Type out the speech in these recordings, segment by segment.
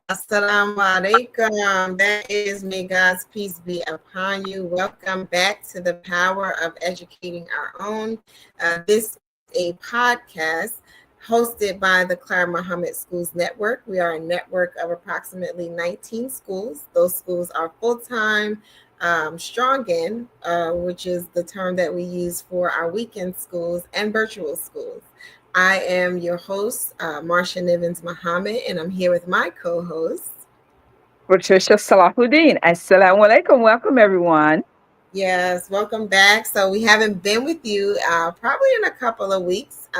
Assalamu alaikum. That is, may God's peace be upon you. Welcome back to the Power of Educating Our Own. This is a podcast hosted by the Clara Muhammad Schools Network. We are a network of approximately 19 schools. Those schools are full-time, strong in, which is the term that we use for our weekend schools, and virtual schools. I am your host, Marsha Nivens Muhammad, and I'm here with my co-host. Patricia Salahuddin. Assalamu alaikum. Welcome, everyone. Yes, welcome back. So we haven't been with you probably in a couple of weeks.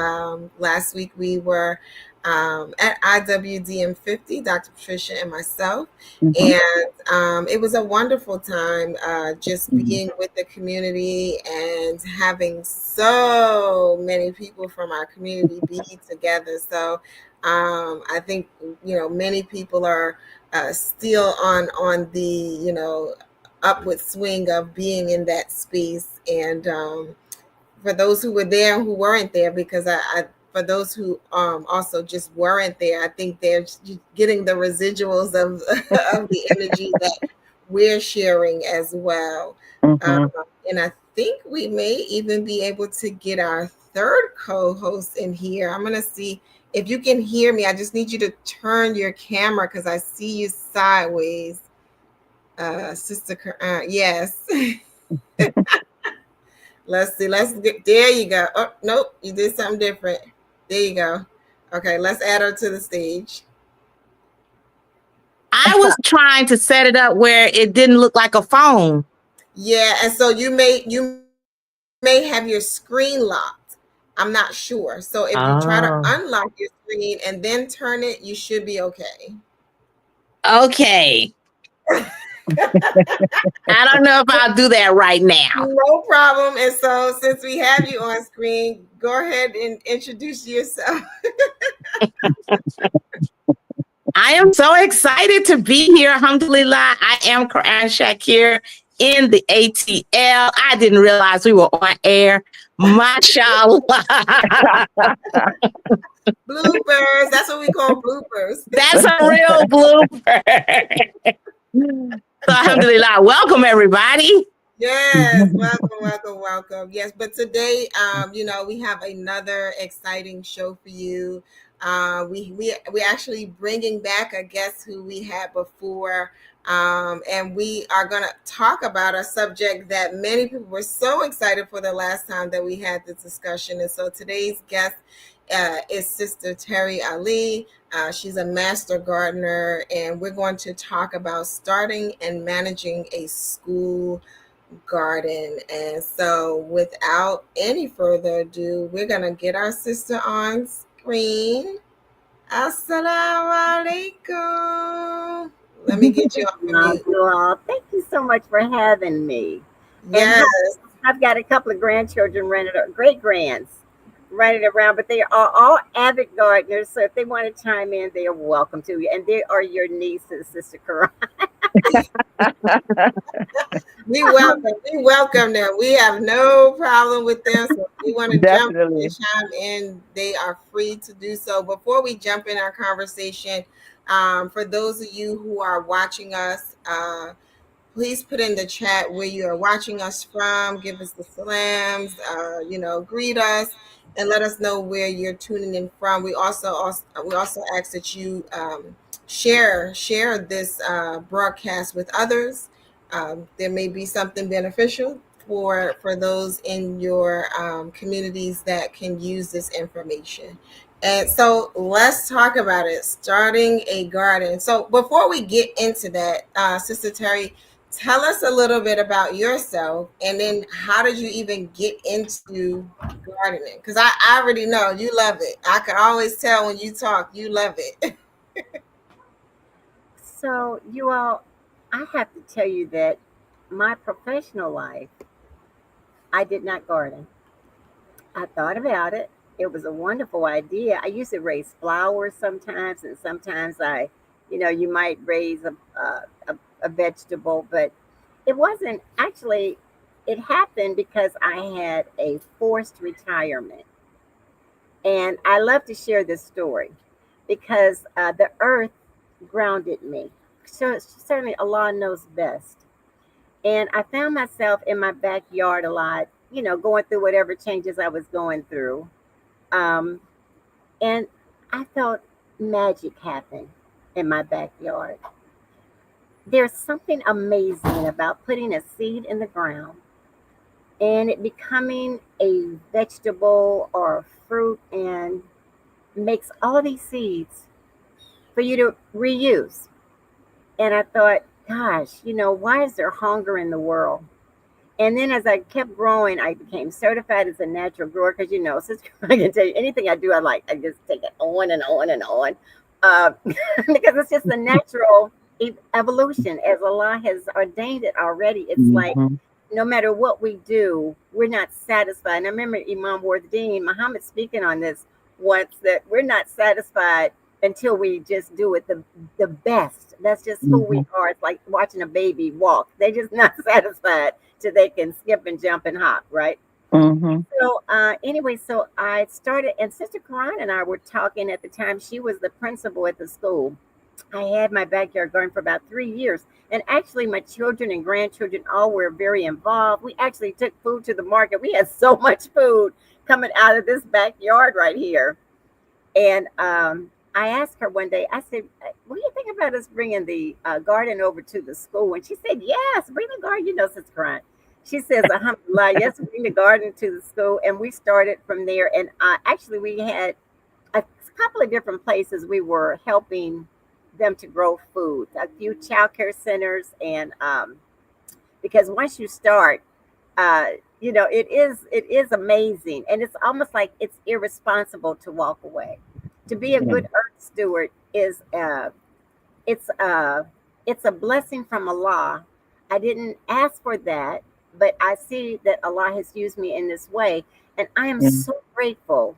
Last week we were at IWDM 50, Dr. Patricia and myself, Mhm. and it was a wonderful time just Mhm. being with the community and having so many people from our community be together. So I think many people are still on the upward swing of being in that space. And for those who were there and who weren't there, because I for those who also just weren't there, I think they're getting the residuals of of the energy that we're sharing as well. Um, Mhm. and I think we may even be able to get our third co-host in here. I'm gonna see if you can hear me. I just need you to turn your camera because I see you sideways. Yes. Let's see. Let's get there. You go. Oh, nope. You did something different. There you go. Okay. Let's add her to the stage. I was trying to set it up where it didn't look like a phone. Yeah. And so you may have your screen locked. I'm not sure. So if you try to unlock Oh, your screen and then turn it, you should be okay. okay. I don't know if I'll do that right now. No problem. And so since we have you on screen, go ahead and introduce yourself. I am so excited to be here. Alhamdulillah. I am Quran Shakir in the ATL. I didn't realize we were on air. Mashallah. Bloopers. That's what we call bloopers. That's a real blooper. So, Alhamdulillah. Welcome, everybody. Yes, welcome, welcome, welcome. Yes, but today, we have another exciting show for you. We actually bringing back a guest who we had before, and we are going to talk about a subject that many people were so excited for the last time that we had this discussion. And so today's guest is Sister Terry Ali. She's a master gardener, and we're going to talk about starting and managing a school garden. And so, without any further ado, we're going to get our sister on screen. Assalamu alaikum. Let me get you off of mute. You all. Thank you so much for having me. And Yes. I've got a couple of grandchildren running, great grands running around, but they are all avid gardeners. So if they want to chime in, they are welcome to. And they are your nieces, Sister Karan. We welcome them. We have no problem with them. So if they want to jump in and Definitely. chime in, they are free to do so. Before we jump in our conversation, for those of you who are watching us, please put in the chat where you are watching us from. Give us the salams, greet us, and let us know where you're tuning in from. We also ask that you share this broadcast with others. There may be something beneficial for those in your communities that can use this information. And so let's talk about it. Starting a garden. So before we get into that, Sister Terry, tell us a little bit about yourself, and then how did you even get into gardening? Because I already know you love it. I can always tell when you talk, you love it. So, you all, I have to tell you that my professional life, I did not garden. I thought about it. It was a wonderful idea. I used to raise flowers sometimes, and sometimes you might raise a vegetable, but it wasn't actually, it happened because I had a forced retirement. And I love to share this story because the earth grounded me. So certainly Allah knows best. And I found myself in my backyard a lot, going through whatever changes I was going through. Um, and I felt magic happen in my backyard. There's something amazing about putting a seed in the ground and it becoming a vegetable or a fruit and makes all of these seeds for you to reuse. And I thought, gosh, why is there hunger in the world? And then as I kept growing, I became certified as a natural grower because, sister, I can tell you anything I do, I just take it on and on and on because it's just a natural evolution as Allah has ordained it already. It's like Mhm. no matter what we do, we're not satisfied. And I remember Imam Wardeen, Muhammad speaking on this once that we're not satisfied until we just do it the best. That's just who we Mhm. are. It's like watching a baby walk. They're just not satisfied till they can skip and jump and hop, right? Mhm. So anyway, so I started, and Sister Karan and I were talking at the time. She was the principal at the school. I had my backyard garden for about 3 years. And actually, my children and grandchildren all were very involved. We actually took food to the market. We had so much food coming out of this backyard right here. And I asked her one day, I said, what do you think about us bringing the garden over to the school? And she said, yes, bring the garden. Sister Grant. She says, alhamdulillah, yes, bring the garden to the school. And we started from there. And actually, we had a couple of different places we were helping them to grow food, a few child care centers. And because once you start, uh, it is amazing, and it's almost like it's irresponsible to walk away. To be a Yeah. good earth steward is it's it's a blessing from Allah. I didn't ask for that, but I see that Allah has used me in this way, and I am Yeah. so grateful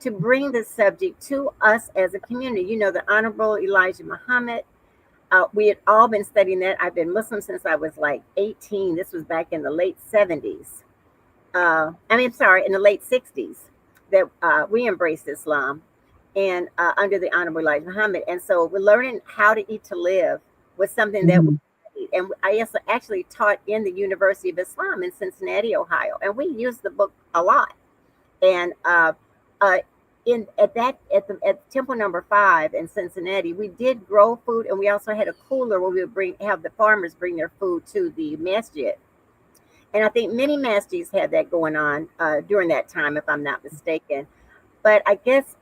to bring this subject to us as a community. The Honorable Elijah Muhammad. We had all been studying that. I've been Muslim since I was like 18. This was back in the late 70s. Sorry, in the late 60s that we embraced Islam and under the Honorable Elijah Muhammad. And so we're learning how to eat to live was something that we Mhm. studied. And I also actually taught in the University of Islam in Cincinnati, Ohio. And we used the book a lot. And uh, at Temple Number 5 in Cincinnati, we did grow food, and we also had a cooler where we would have the farmers bring their food to the masjid. And I think many masjids had that going on during that time, if I'm not mistaken. But I guess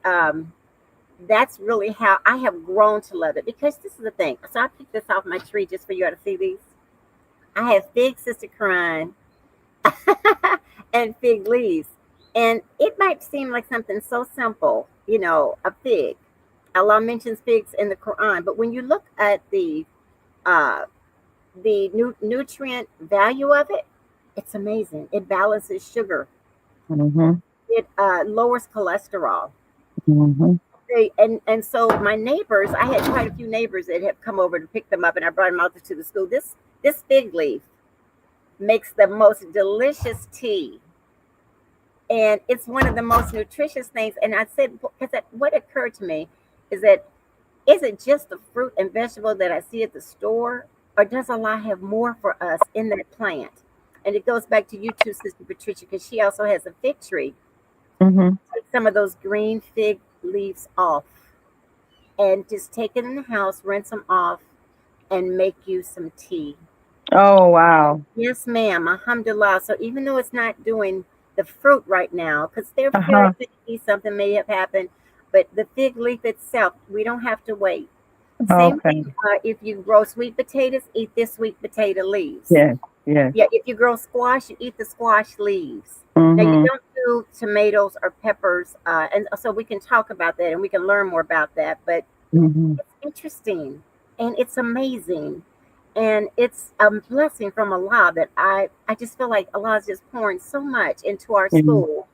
that's really how I have grown to love it because this is the thing. So I picked this off my tree just for you all to see these. I have fig, Sister Quran, and fig leaves. And it might seem like something so simple, a fig. Allah mentions figs in the Quran, but when you look at uh, the nutrient value of it, it's amazing. It balances sugar. Mhm. It lowers cholesterol. Mhm. And so my neighbors, I had quite a few neighbors that have come over to pick them up, and I brought them out to the school. This fig leaf makes the most delicious tea, and it's one of the most nutritious things. And I said, because what occurred to me is that is it just the fruit and vegetable that I see at the store, or does Allah have more for us in that plant? And it goes back to you too, Sister Patricia, because she also has a fig tree. Mhm. Take some of those green fig leaves off and just take it in the house, rinse them off, and make you some tea. Oh, wow. Yes, ma'am. Alhamdulillah. So even though it's not doing the fruit right now, because they're very Uh-huh. picky, something may have happened, but the fig leaf itself, we don't have to wait. Same Okay. thing if you grow sweet potatoes, eat the sweet potato leaves. Yes. Yes. Yeah, if you grow squash, you eat the squash leaves. Now, you Mhm. don't do tomatoes or peppers. And so we can talk about that and we can learn more about that. But Mhm. it's interesting and it's amazing. And it's a blessing from Allah that I just feel like Allah is just pouring so much into our Mhm. school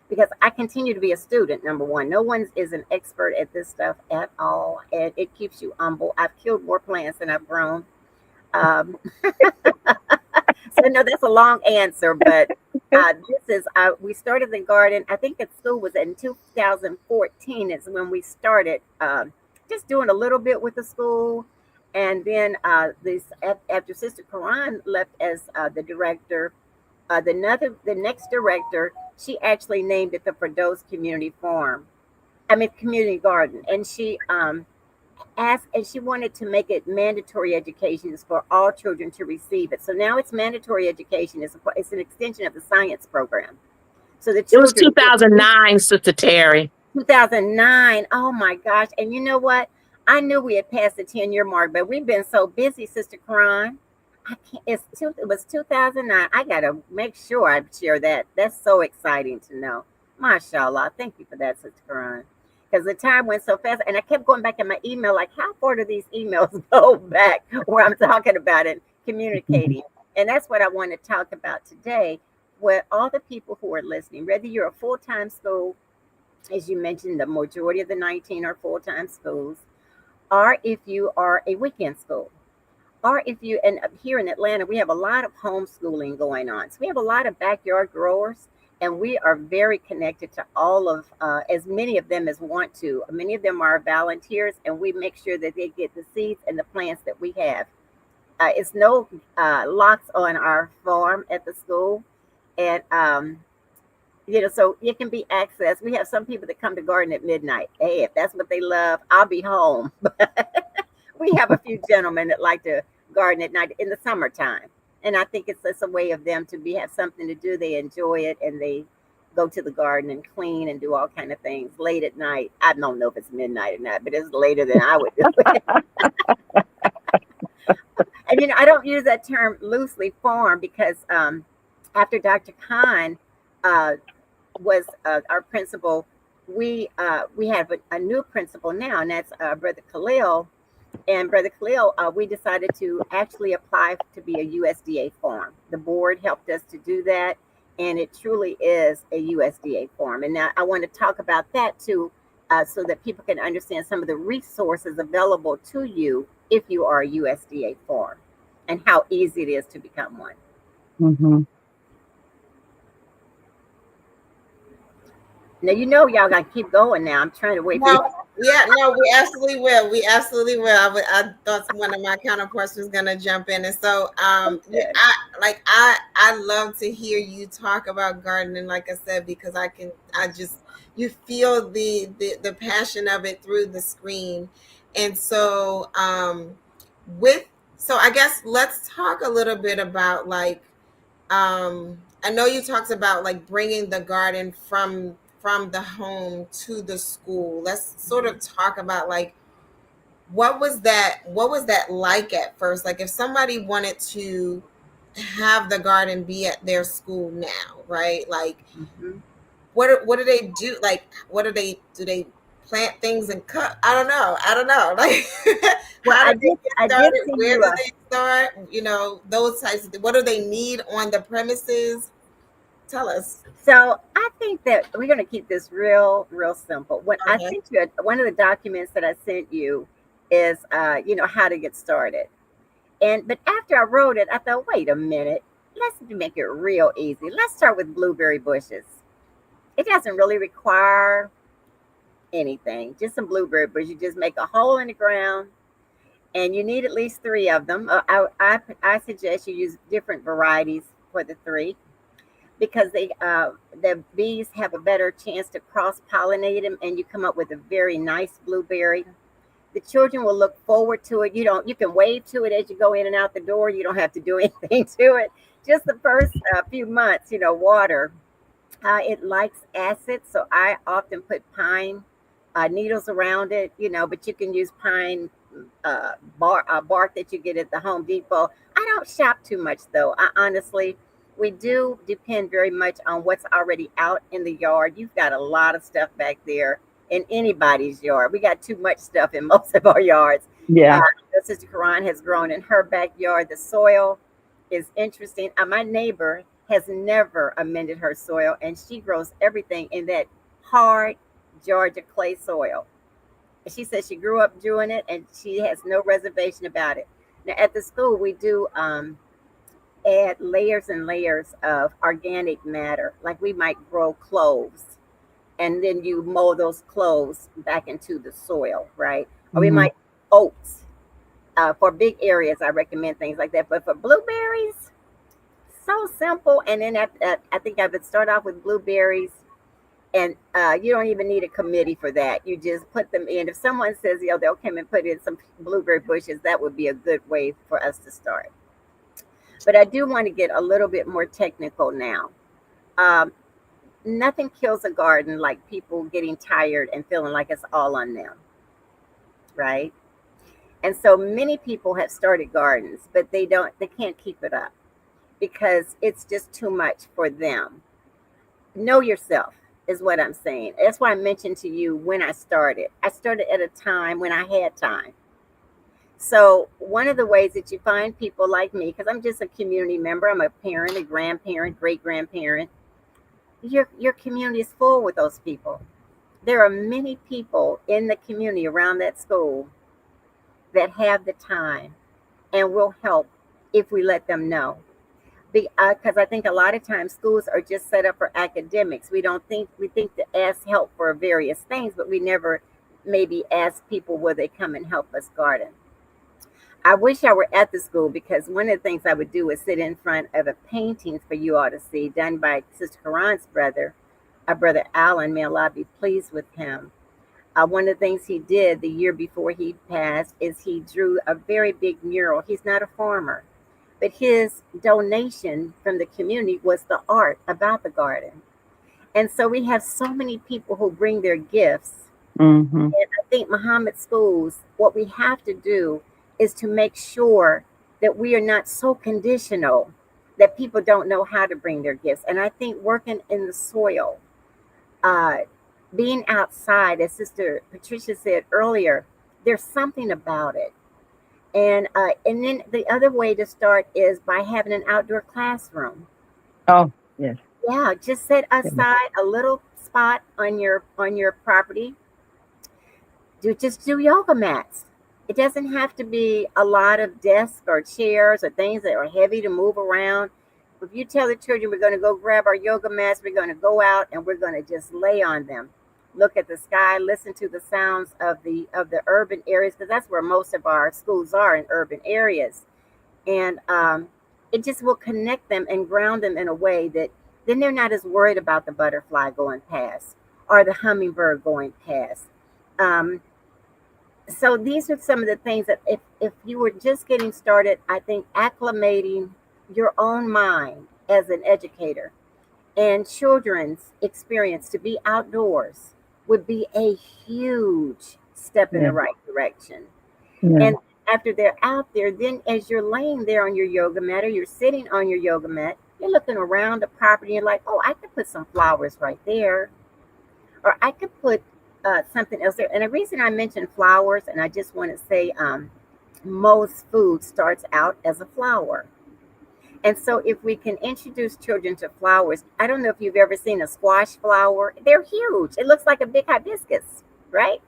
because I continue to be a student, number one. No one is an expert at this stuff at all. And it keeps you humble. I've killed more plants than I've grown. Um, so I know that's a long answer, but this is we started the garden. I think the school was in 2014 is when we started just doing a little bit with the school. And then after Sister Karan left as the director, the next director, she actually named it the Firdaus Community Farm. I mean, Community Garden, and she asked, and she wanted to make it mandatory education for all children to receive it. So now it's mandatory education. It's an extension of the science program. So the It was children. 2009, Sister Terry. 2009. Oh my gosh! And you know what? I knew we had passed the 10-year mark, but we've been so busy, Sister Karan. I can't. It was 2009. I gotta make sure I share that. That's so exciting to know. Mashallah. Thank you for that, Sister Karan. Because the time went so fast, and I kept going back in my email, like, how far do these emails go back where I'm talking about it, communicating? And that's what I want to talk about today, with all the people who are listening, whether you're a full-time school, as you mentioned, the majority of the 19 are full-time schools, or if you are a weekend school, or if you, and here in Atlanta, we have a lot of homeschooling going on. So we have a lot of backyard growers, and we are very connected to all of, as many of them as want to. Many of them are volunteers, and we make sure that they get the seeds and the plants that we have. It's no locks on our farm at the school. And, so it can be accessed. We have some people that come to garden at midnight. Hey, if that's what they love, I'll be home. We have a few gentlemen that like to garden at night in the summertime. And I think it's just a way of them to have something to do. They enjoy it, and they go to the garden and clean and do all kind of things late at night. I don't know if it's midnight or not, but it's later than I would do it. And I don't use that term loosely, farm, because after Dr. Khan was our principal, we have a new principal now, and that's Brother Khalil. And Brother Khalil, we decided to actually apply to be a USDA farm. The board helped us to do that, and it truly is a USDA farm. And now I want to talk about that too, so that people can understand some of the resources available to you if you are a USDA farm, and how easy it is to become one. Mm-hmm. Now, y'all got to keep going now. I'm trying to wait for you. No, we absolutely will. We absolutely will. I thought one of my counterparts was going to jump in. And so I love to hear you talk about gardening, like I said, because you feel the passion of it through the screen. And so so I guess let's talk a little bit about I know you talked about bringing the garden from the home to the school. Let's sort of talk about what was that like at first? If somebody wanted to have the garden be at their school now, right? What do they do? Do they plant things and cut? I don't know. Well, how do they get started? Where do they start? Those types of things. What do they need on the premises? Tell us. So I think that we're going to keep this real simple. When I sent you one of the documents that I sent you is, how to get started. But after I wrote it, I thought, wait a minute, let's make it real easy. Let's start with blueberry bushes. It doesn't really require anything, just some blueberry bushes. You just make a hole in the ground, and you need at least 3 of them. I suggest you use different varieties for the 3. Because the bees have a better chance to cross-pollinate them, and you come up with a very nice blueberry. The children will look forward to it. You can wave to it as you go in and out the door. You don't have to do anything to it. Just the first few months, water. It likes acid, so I often put pine needles around it, but you can use pine bark that you get at the Home Depot. I don't shop too much, though. Honestly, we do depend very much on what's already out in the yard. You've got a lot of stuff back there in anybody's yard. We got too much stuff in most of our yards. Yeah. Sister Karan has grown in her backyard. The soil is interesting. My neighbor has never amended her soil, and she grows everything in that hard Georgia clay soil. She says she grew up doing it, and she has no reservation about it. Now, at the school, we do add layers and layers of organic matter. Like we might grow cloves, and then you mold those cloves back into the soil, right? or we Mhm. might oats. For big areas, I recommend things like that. But for blueberries, so simple. And then I think I would start off with blueberries, and you don't even need a committee for that. You just put them in. If someone says, they'll come and put in some blueberry bushes, that would be a good way for us to start. But I do want to get a little bit more technical now. Um, Nothing kills a garden like people getting tired and feeling like it's all on them, right? And so many people have started gardens, but they can't keep it up because it's just too much for them. Know yourself is what I'm saying. That's why I mentioned to you when I started. I started at a time when I had time. So one of the ways that you find people like me, because I'm just a community member, I'm a parent, a grandparent, great grandparent. Your community is full with those people. There are many people in the community around that school that have the time and will help if we let them know. Because I think a lot of times schools are just set up for academics. We think to ask help for various things, but we never maybe ask people will they come and help us garden. I wish I were at the school because one of the things I would do is sit in front of a painting for you all to see done by Sister Karan's brother, our brother Alan. May Allah be pleased with him. One of the things he did the year before he passed is he drew a very big mural. He's not a farmer, but his donation from the community was the art about the garden. And so we have so many people who bring their gifts. Mhm. And I think Muhammad schools, what we have to do is to make sure that we are not so conditional that people don't know how to bring their gifts. And I think working in the soil, uh, being outside, as Sister Patricia said earlier, there's something about it. And then the other way to start is by having an outdoor classroom. Oh, yes. Yeah, just set Yes. aside a little spot on your property. Just do yoga mats. It doesn't have to be a lot of desks or chairs or things that are heavy to move around. If you tell the children we're going to go grab our yoga mats, we're going to go out and we're going to just lay on them, look at the sky, listen to the sounds of the urban areas, because that's where most of our schools are, in urban areas. And it just will connect them and ground them in a way that then they're not as worried about the butterfly going past or the hummingbird going past. Um, so these are some of the things that if you were just getting started, I think acclimating your own mind as an educator and children's experience to be outdoors would be a huge step in the Yes. right direction. Yes. And after they're out there, then as you're laying there on your yoga mat or you're sitting on your yoga mat, you're looking around the property and like, oh, I could put some flowers right there, or I could put something else there. And the reason I mentioned flowers, and I just want to say, most food starts out as a flower. And so if we can introduce children to flowers, I don't know if you've ever seen a squash flower. They're huge. It looks like a big hibiscus, right?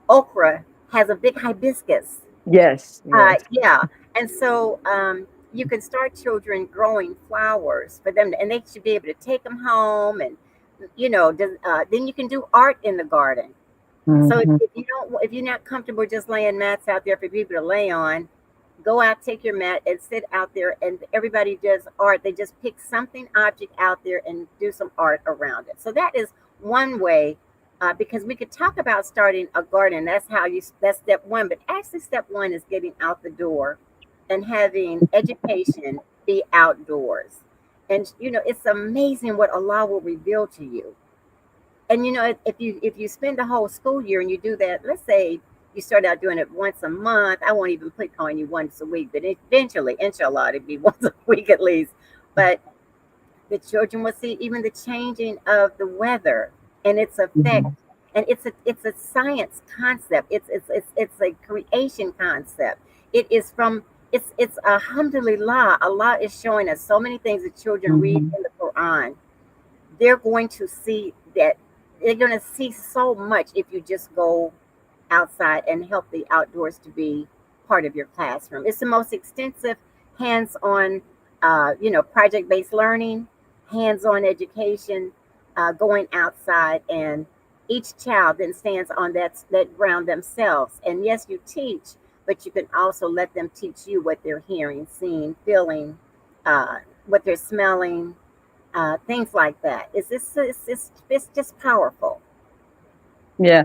Okra has a big hibiscus. Yes. Yes. Yeah. And so you can start children growing flowers for them, and they should be able to take them home. And, then you can do art in the garden. So Mhm. if you're not comfortable just laying mats out there for people to lay on, go out, take your mat, and sit out there. And everybody does art. They just pick something object out there and do some art around it. So that is one way, because we could talk about starting a garden. That's step one. But actually, step one is getting out the door and having education be outdoors. And it's amazing what Allah will reveal to you. And if you spend the whole school year and you do that, let's say you start out doing it once a month. I won't even put on you once a week, but eventually, inshallah, it'll be once a week at least. But the children will see even the changing of the weather and its effect. Mhm. And it's a science concept. It's a creation concept. It is from it's alhamdulillah. Allah is showing us so many things that children read Mhm. in the Quran. They're going to see that. They're going to see so much if you just go outside and help the outdoors to be part of your classroom. It's the most extensive hands-on, project-based learning, hands-on education, going outside and each child then stands on that ground themselves. And yes, you teach, but you can also let them teach you what they're hearing, seeing, feeling, what they're smelling, things like that. It's just powerful. Yeah.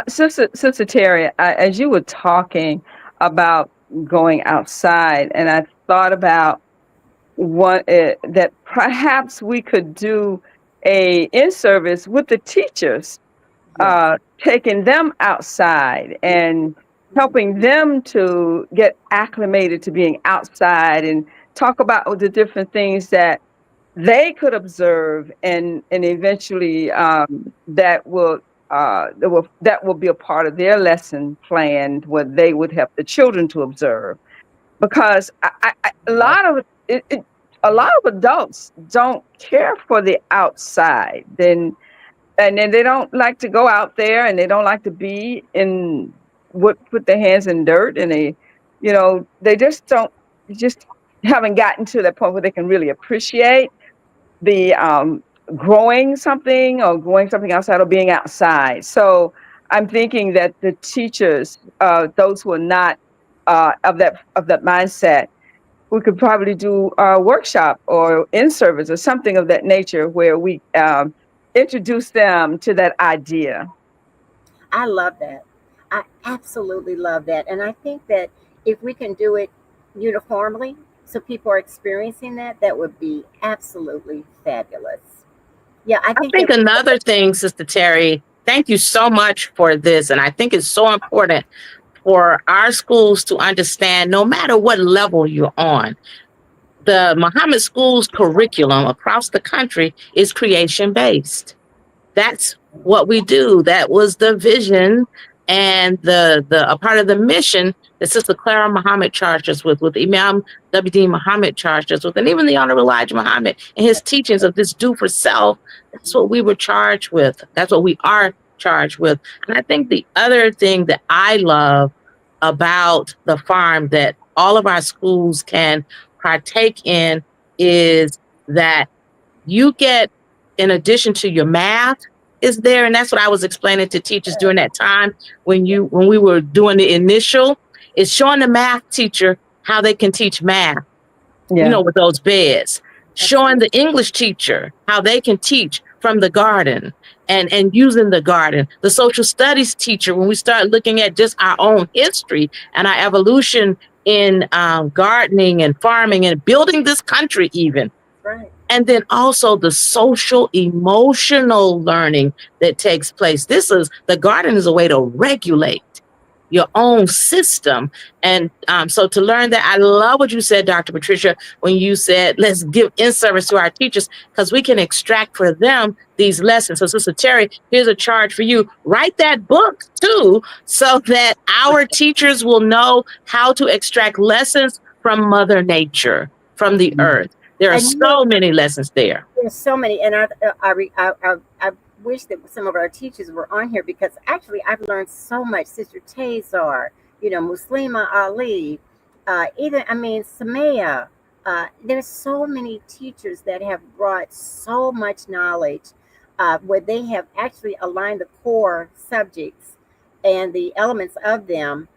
Sister Terry, as you were talking about going outside, and I thought about what that perhaps we could do a in service with the teachers, Yes. taking them outside and helping them to get acclimated to being outside and talk about the different things that they could observe, and eventually that will be a part of their lesson plan, where they would help the children to observe. Because a lot of a lot of adults don't care for the outside, and then they don't like to go out there, and they don't like to be in what put their hands in dirt, and they just haven't gotten to that point where they can really appreciate the growing something, or growing something outside, or being outside. So I'm thinking that the teachers, those who are not of that mindset, we could probably do a workshop or in service or something of that nature, where we introduce them to that idea. I love that. I absolutely love that. And I think that if we can do it uniformly, so people are experiencing that, that would be absolutely fabulous. Yeah, I I think think that another thing, Sister Terry, thank you so much for this. And I think it's so important for our schools to understand, no matter what level you're on, the Muhammad Schools curriculum across the country is creation based. That's what we do. That was the vision and the a part of the mission that Sister Clara Muhammad charged us with Imam W.D. Muhammad charged us with, and even the Honorable Elijah Muhammad and his teachings of this do for self. That's what we were charged with. That's what we are charged with. And I think the other thing that I love about the farm that all of our schools can partake in is that you get, in addition to your math is there, and that's what I was explaining to teachers during that time when we were doing the initial, is showing the math teacher how they can teach math, Yeah. with those beds, showing absolutely. the English teacher how they can teach from the garden and using the garden, the social studies teacher, when we start looking at just our own history and our evolution in gardening and farming and building this country even. Right. And then also the social emotional learning that takes place. The garden is a way to regulate your own system. And so to learn that, I love what you said, Dr. Patricia, when you said, let's give in-service to our teachers, because we can extract for them these lessons. So Sister Terry, here's a charge for you. Write that book too, so that our teachers will know how to extract lessons from Mother Nature, from the earth. There are And so many lessons there. there's so many, and I wish that some of our teachers were on here, because actually I've learned so much. Sister Tazar, Muslima Ali, even Samaya. There's so many teachers that have brought so much knowledge, where they have actually aligned the core subjects and the elements of them,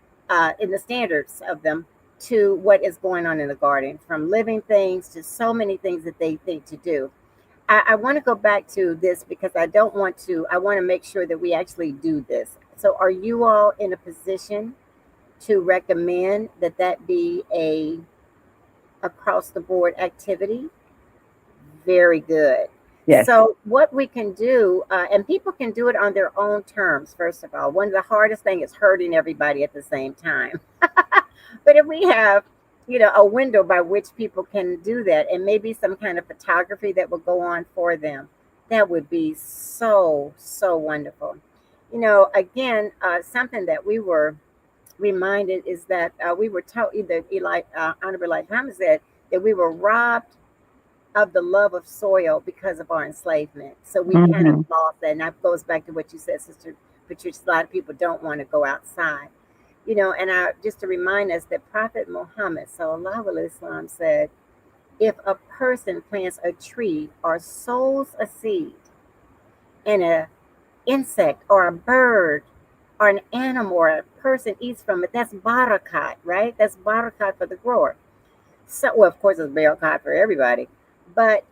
in the standards of them, to what is going on in the garden, from living things to so many things that they think to do. I want to go back to this, because I want to make sure that we actually do this. So are you all in a position to recommend that be a across the board activity? Very good. Yes. So what we can do, and people can do it on their own terms. First of all, one of the hardest thing is hurting everybody at the same time. But if we have, a window by which people can do that, and maybe some kind of photography that will go on for them, that would be so, so wonderful. Again, something that we were reminded is that we were told, either Honorable Elijah Muhammad said, that we were robbed of the love of soil because of our enslavement. So we kind of lost that. And that goes back to what you said, Sister Patricia. A lot of people don't want to go outside. And just to remind us that Prophet Muhammad sallallahu alaihi wasallam said, if a person plants a tree or sows a seed in a insect or a bird or an animal or a person eats from it, that's barakat, right? That's barakat for the grower. So, well, of course, it's barakat for everybody, but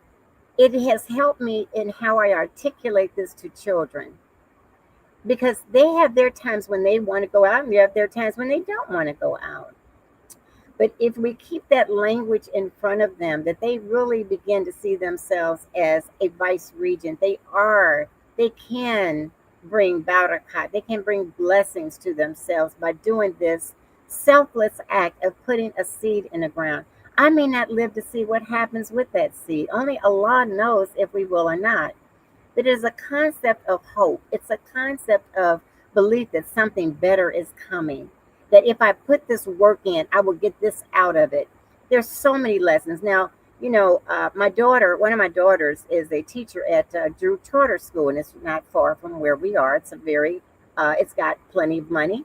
it has helped me in how I articulate this to children because they have their times when they want to go out and they have their times when they don't want to go out. But if we keep that language in front of them, that they really begin to see themselves as a vice regent, they can bring barakat, they can bring blessings to themselves by doing this selfless act of putting a seed in the ground. I may not live to see what happens with that seed. Only Allah knows if we will or not. It is a concept of hope. It's a concept of belief that something better is coming. That if I put this work in, I will get this out of it. There's so many lessons. Now, my daughter, one of my daughters is a teacher at Drew Charter School, and it's not far from where we are. It's got plenty of money.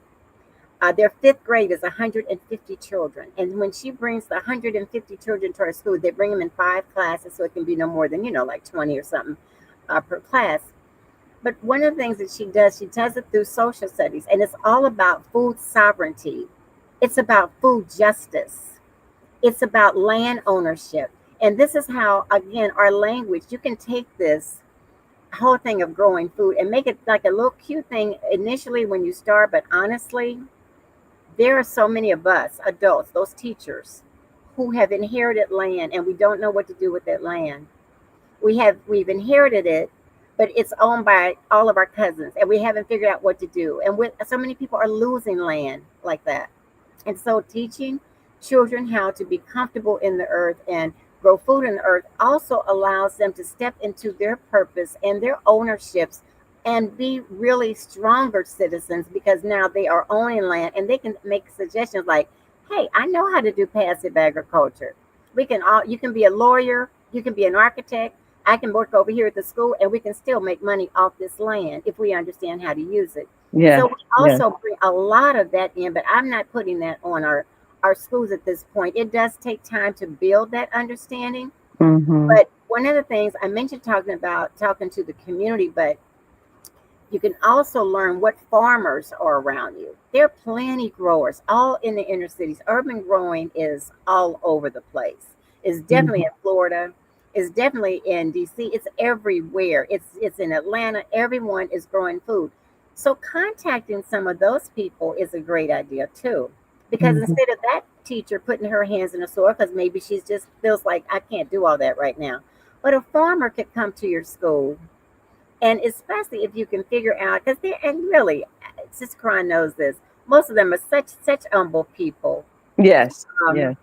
Their fifth grade is 150 children. And when she brings the 150 children to our school, they bring them in 5 classes, so it can be no more than, like 20 or something per class. But one of the things that she does it through social studies, and it's all about food sovereignty. It's about food justice. It's about land ownership. And this is how, again, our language, you can take this whole thing of growing food and make it like a little cute thing initially when you start. But honestly, there are so many of us, adults, those teachers, who have inherited land and we don't know what to do with that land. We've inherited it, but it's owned by all of our cousins and we haven't figured out what to do. And with so many people are losing land like that. And so teaching children how to be comfortable in the earth and grow food in the earth also allows them to step into their purpose and their ownerships and be really stronger citizens because now they are owning land and they can make suggestions like, hey, I know how to do passive agriculture. You can be a lawyer, you can be an architect, I can work over here at the school and we can still make money off this land if we understand how to use it. Yeah. So we also bring a lot of that in, but I'm not putting that on our schools at this point. It does take time to build that understanding. Mm-hmm. But one of the things I mentioned talking to the community, but you can also learn what farmers are around you. There are plenty growers all in the inner cities. Urban growing is all over the place. It's definitely in Florida. It's definitely in DC. It's everywhere. It's in Atlanta. Everyone is growing food. So contacting some of those people is a great idea too. Because instead of that teacher putting her hands in the soil, because maybe she's just feels like I can't do all that right now. But a farmer could come to your school. And especially if you can figure out, and really, Sister Karan knows this, most of them are such humble people. Yes. Yes.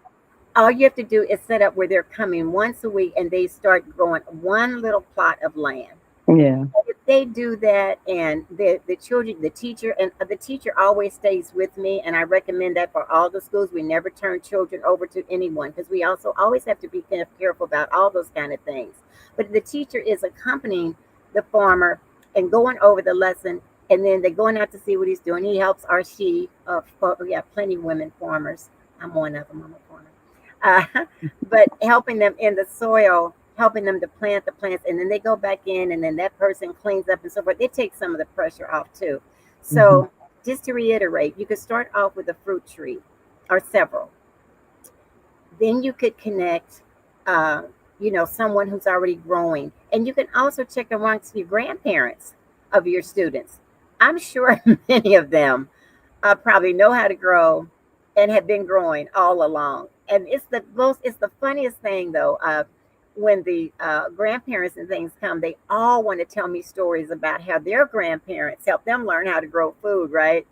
All you have to do is set up where they're coming once a week and they start growing one little plot of land. Yeah. If they do that and the children, the teacher always stays with me, and I recommend that for all the schools. We never turn children over to anyone because we also always have to be careful about all those kind of things. But the teacher is accompanying the farmer and going over the lesson, and then they're going out to see what he's doing. He helps we have plenty of women farmers. I'm one of them. I'm a farmer. But helping them in the soil, helping them to plant the plants, and then they go back in, and then that person cleans up and so forth. It takes some of the pressure off too. So just to reiterate, you could start off with a fruit tree or several. Then you could connect someone who's already growing. And you can also check amongst your grandparents of your students. I'm sure many of them probably know how to grow and have been growing all along. And it's the funniest thing though, when the grandparents and things come, they all want to tell me stories about how their grandparents helped them learn how to grow food, right?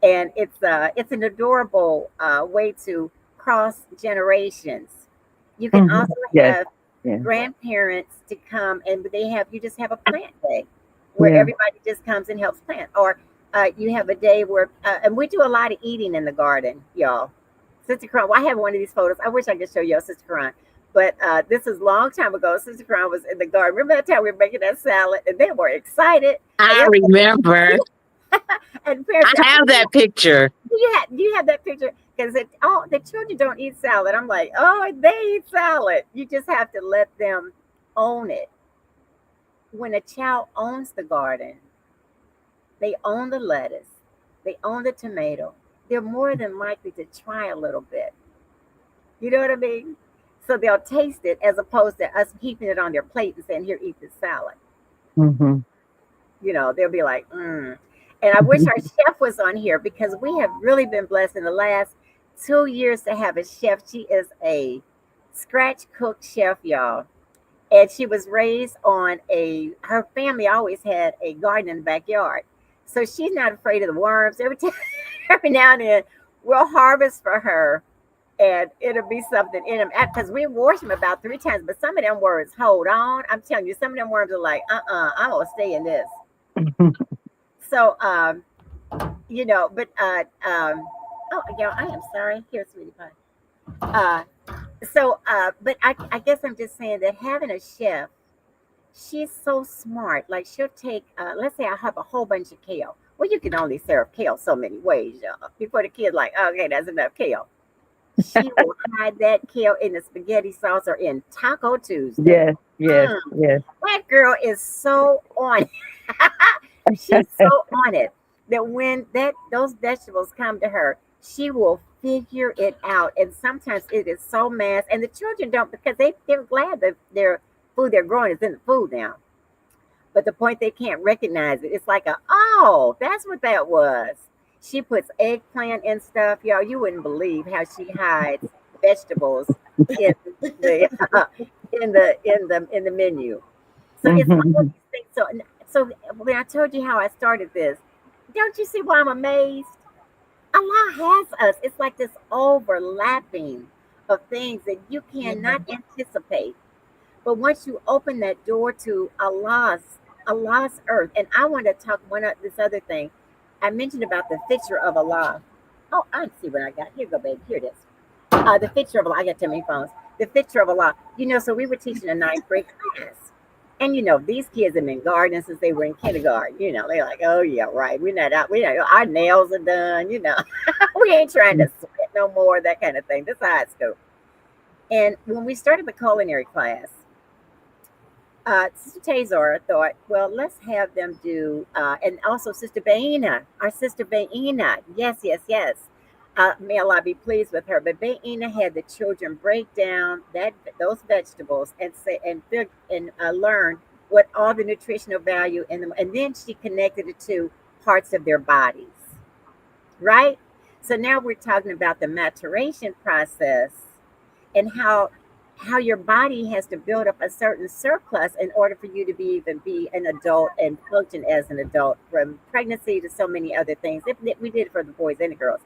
And it's an adorable way to cross generations. You can also have grandparents to come and you just have a plant day where everybody just comes and helps plant, or you have a day where and we do a lot of eating in the garden, y'all. Sister Karan, I have one of these photos. I wish I could show y'all Sister Karan, but this is a long time ago. Sister Karan was in the garden. Remember that time we were making that salad and they were excited? I remember. And I have that picture. Do you have that picture? Because the children don't eat salad. I'm like, oh, they eat salad. You just have to let them own it. When a child owns the garden, They own the lettuce. They own the tomato. They're more than likely to try a little bit. You know what I mean? So they'll taste it as opposed to us heaping it on their plate and saying, "Here, eat this salad." Mhm. You know, they'll be like, mm. And I wish our chef was on here because we have really been blessed in the last 2 years to have a chef. She is a scratch cooked chef, y'all. And she was raised on her family always had a garden in the backyard. So she's not afraid of the worms. Every time, every now and then, we'll harvest for her and it'll be something in them. Because we wash them about 3 times, but some of them worms hold on. I'm telling you, some of them worms are like, I'm going to stay in this. So, you know, but, oh, yeah, I am sorry. Here, sweetie pie. Uh, but I guess I'm just saying that having a chef, she's so smart. Like she'll take, let's say I have a whole bunch of kale. Well, you can only serve kale so many ways, y'all. Before the kid's like, okay, that's enough kale. She will hide that kale in the spaghetti sauce or in Taco Tuesday. Yes, yes, Mm, yes. that girl is so on. She's so on it that when those vegetables come to her, she will figure it out. And sometimes it is so mass, and the children don't because they're glad that their food they're growing is in the food now. But the point they can't recognize it. It's like oh, that's what that was. She puts eggplant and stuff, y'all. You wouldn't believe how she hides vegetables in the in the menu. So it's all Mhm. these things. So when I told you how I started this, don't you see why I'm amazed? Allah has us. It's like this overlapping of things that you Yeah. cannot anticipate. But once you open that door to Allah's earth, and I want to talk this other thing. I mentioned about the picture of Allah. Oh, I see what I got. Here you go, baby. Here it is. The picture of Allah. I got too many phones. The picture of Allah. You know, so we were teaching a ninth grade class. And you know, these kids have been gardening since they were in kindergarten. You know, they're like, oh yeah, right. We're not out. We not, our nails are done. You know, we ain't trying to sweat no more. That kind of thing. This is high school. And when we started the culinary class, Sister Tazora thought, well, let's have them do, and also Sister Baina, our Sister Baina. Yes, yes, yes. May Allah be pleased with her. But Baina had the children break down those vegetables and say and learn what all the nutritional value in them, and then she connected it to parts of their bodies, right? So now we're talking about the maturation process and how your body has to build up a certain surplus in order for you to be an adult and function as an adult, from pregnancy to so many other things. We did it for the boys and the girls.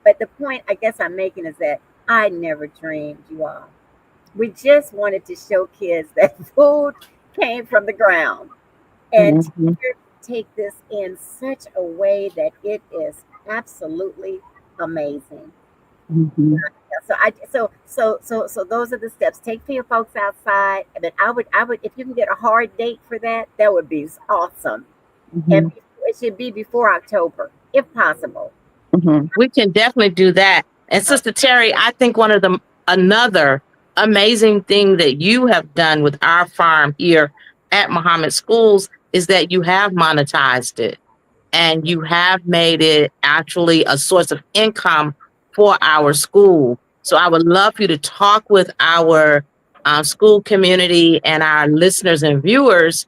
But the point I guess I'm making is that I never dreamed, you all. We just wanted to show kids that food came from the ground and Mhm. take this in such a way that it is absolutely amazing. Mhm. So those are the steps. Take your folks outside. But I would, if you can get a hard date for that, that would be awesome. And Mhm. it should be before October, if possible. Mhm. We can definitely do that. And Sister Terry, I think one of the another amazing thing that you have done with our farm here at Muhammad Schools is that you have monetized it and you have made it actually a source of income for our school. So I would love for you to talk with our school community and our listeners and viewers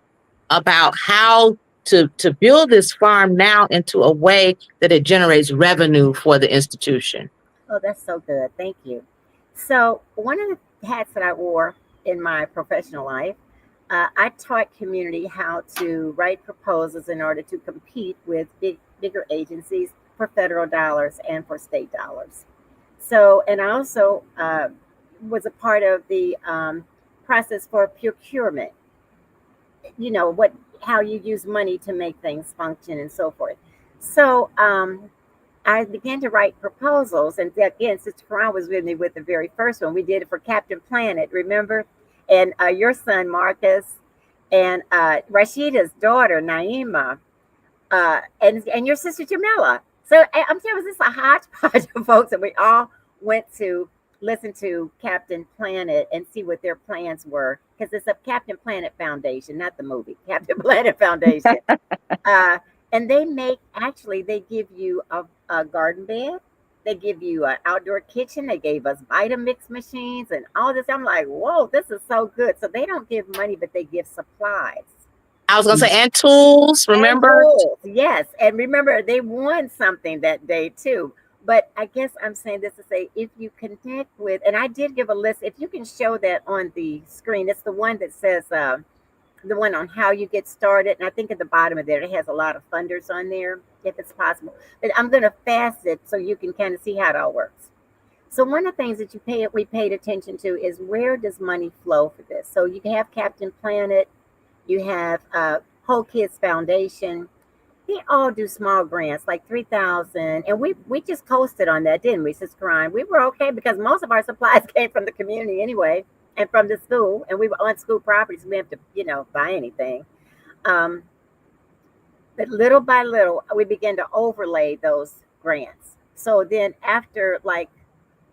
about how to build this farm now into a way that it generates revenue for the institution. Oh, that's so good. Thank you. So one of the hats that I wore in my professional life, I taught community how to write proposals in order to compete with bigger agencies for federal dollars and for state dollars. So, and I also was a part of the process for procurement. You know what, how you use money to make things function and so forth. So, I began to write proposals, and again, Sister Karan was with me with the very first one. We did it for Captain Planet, remember? And your son Marcus, and Rashida's daughter Naima, and your sister Jamila. So I'm telling you, this is a hodgepodge of folks, and we all went to listen to Captain Planet and see what their plans were, because it's a Captain Planet Foundation, not the movie, Captain Planet Foundation. Uh, And they give you a garden bed. They give you an outdoor kitchen. They gave us Vitamix machines and all this. I'm like, whoa, this is so good. So they don't give money, but they give supplies. I was gonna say, and tools, And remember? tools, yes. And remember, they won something that day too. But I guess I'm saying this to say, if you connect with, and I did give a list, if you can show that on the screen, it's the one that says, the one on how you get started. And I think at the bottom of there, it has a lot of funders on there, if it's possible. But I'm going to fast it so you can kind of see how it all works. So one of the things that we paid attention to is where does money flow for this? So you have Captain Planet, you have Whole Kids Foundation. They all do small grants, like 3,000, and we just coasted on that, didn't we, Sis Karan? We were okay because most of our supplies came from the community anyway, and from the school, and we were on school property, so we didn't have to, buy anything. Um, but little by little, we began to overlay those grants. So then, after like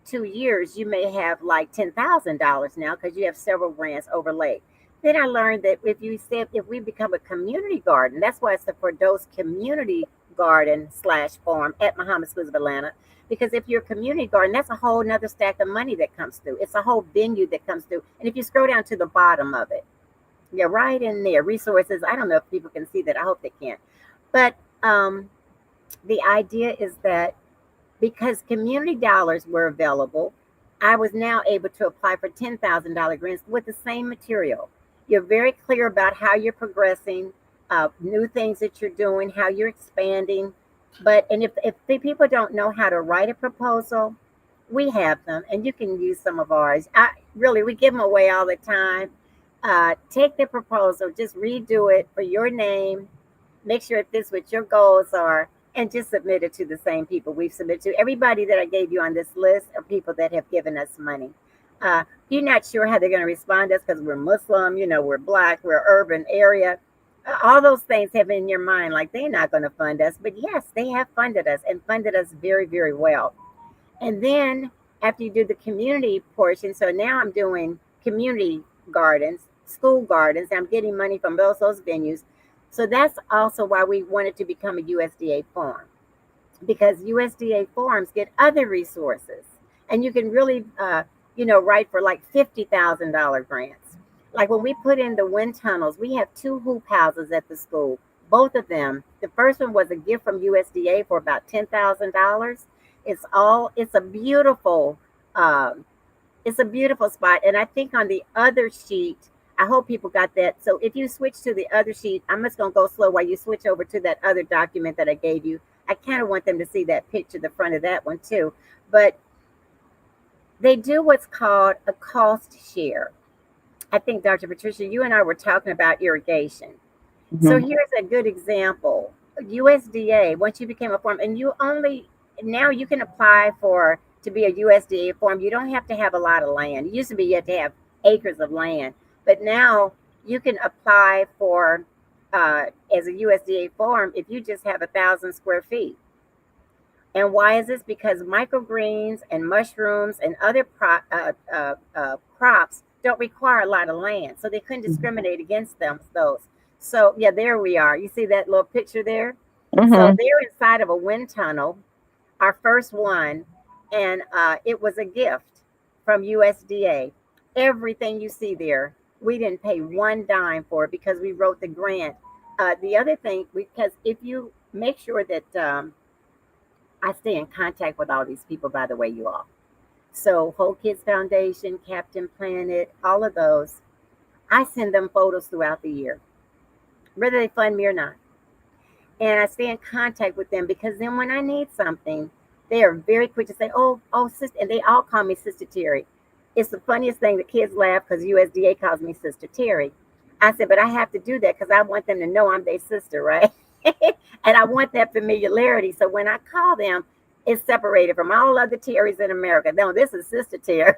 2 years, you may have like $10,000 now because you have several grants overlaid. Then I learned that if we become a community garden, that's why it's the Fordos Community Garden / farm at Muhammad Schools of Atlanta. Because if you're a community garden, that's a whole nother stack of money that comes through. It's a whole venue that comes through. And if you scroll down to the bottom of it, yeah, right in there, resources. I don't know if people can see that. I hope they can. But the idea is that because community dollars were available, I was now able to apply for $10,000 grants with the same material. You're very clear about how you're progressing, new things that you're doing, how you're expanding. And if the people don't know how to write a proposal, we have them, and you can use some of ours. We give them away all the time. Take the proposal, just redo it for your name, make sure it fits what your goals are, and just submit it to the same people we've submitted to. Everybody that I gave you on this list are people that have given us money. You're not sure how they're going to respond to us because we're Muslim, we're Black, we're urban area. All those things have in your mind, like they're not going to fund us. But yes, they have funded us and funded us very, very well. And then after you do the community portion, so now I'm doing community gardens, school gardens. I'm getting money from those venues. So that's also why we wanted to become a USDA farm, because USDA farms get other resources, and you can really, write for like $50,000 grants. Like when we put in the wind tunnels, we have 2 hoop houses at the school. Both of them. The first one was a gift from USDA for about $10,000. It's a beautiful, spot. And I think on the other sheet, I hope people got that. So if you switch to the other sheet, I'm just going to go slow while you switch over to that other document that I gave you. I kind of want them to see that picture, the front of that one too. But they do what's called a cost share. I think, Dr. Patricia, you and I were talking about irrigation. Mm-hmm. So here's a good example. USDA, once you became a farm, and now you can apply to be a USDA farm. You don't have to have a lot of land. It used to be you had to have acres of land. But now you can apply for as a USDA farm if you just have 1,000 square feet. And why is this? Because microgreens and mushrooms and other crops don't require a lot of land. So they couldn't discriminate against those. So yeah, there we are. You see that little picture there? Mm-hmm. So they're inside of a wind tunnel, our first one. And it was a gift from USDA. Everything you see there, we didn't pay one dime for it because we wrote the grant. The other thing, because if you make sure that I stay in contact with all these people, by the way, you all. So Whole Kids Foundation, Captain Planet, all of those, I send them photos throughout the year, whether they fund me or not. And I stay in contact with them because then when I need something, they are very quick to say, oh, sister, and they all call me Sister Terry. It's the funniest thing. The kids laugh because USDA calls me Sister Terry. I said, but I have to do that because I want them to know I'm their sister, right? And I want that familiarity. So when I call them, it's separated from all other Terrys in America. No, this is Sister Terry.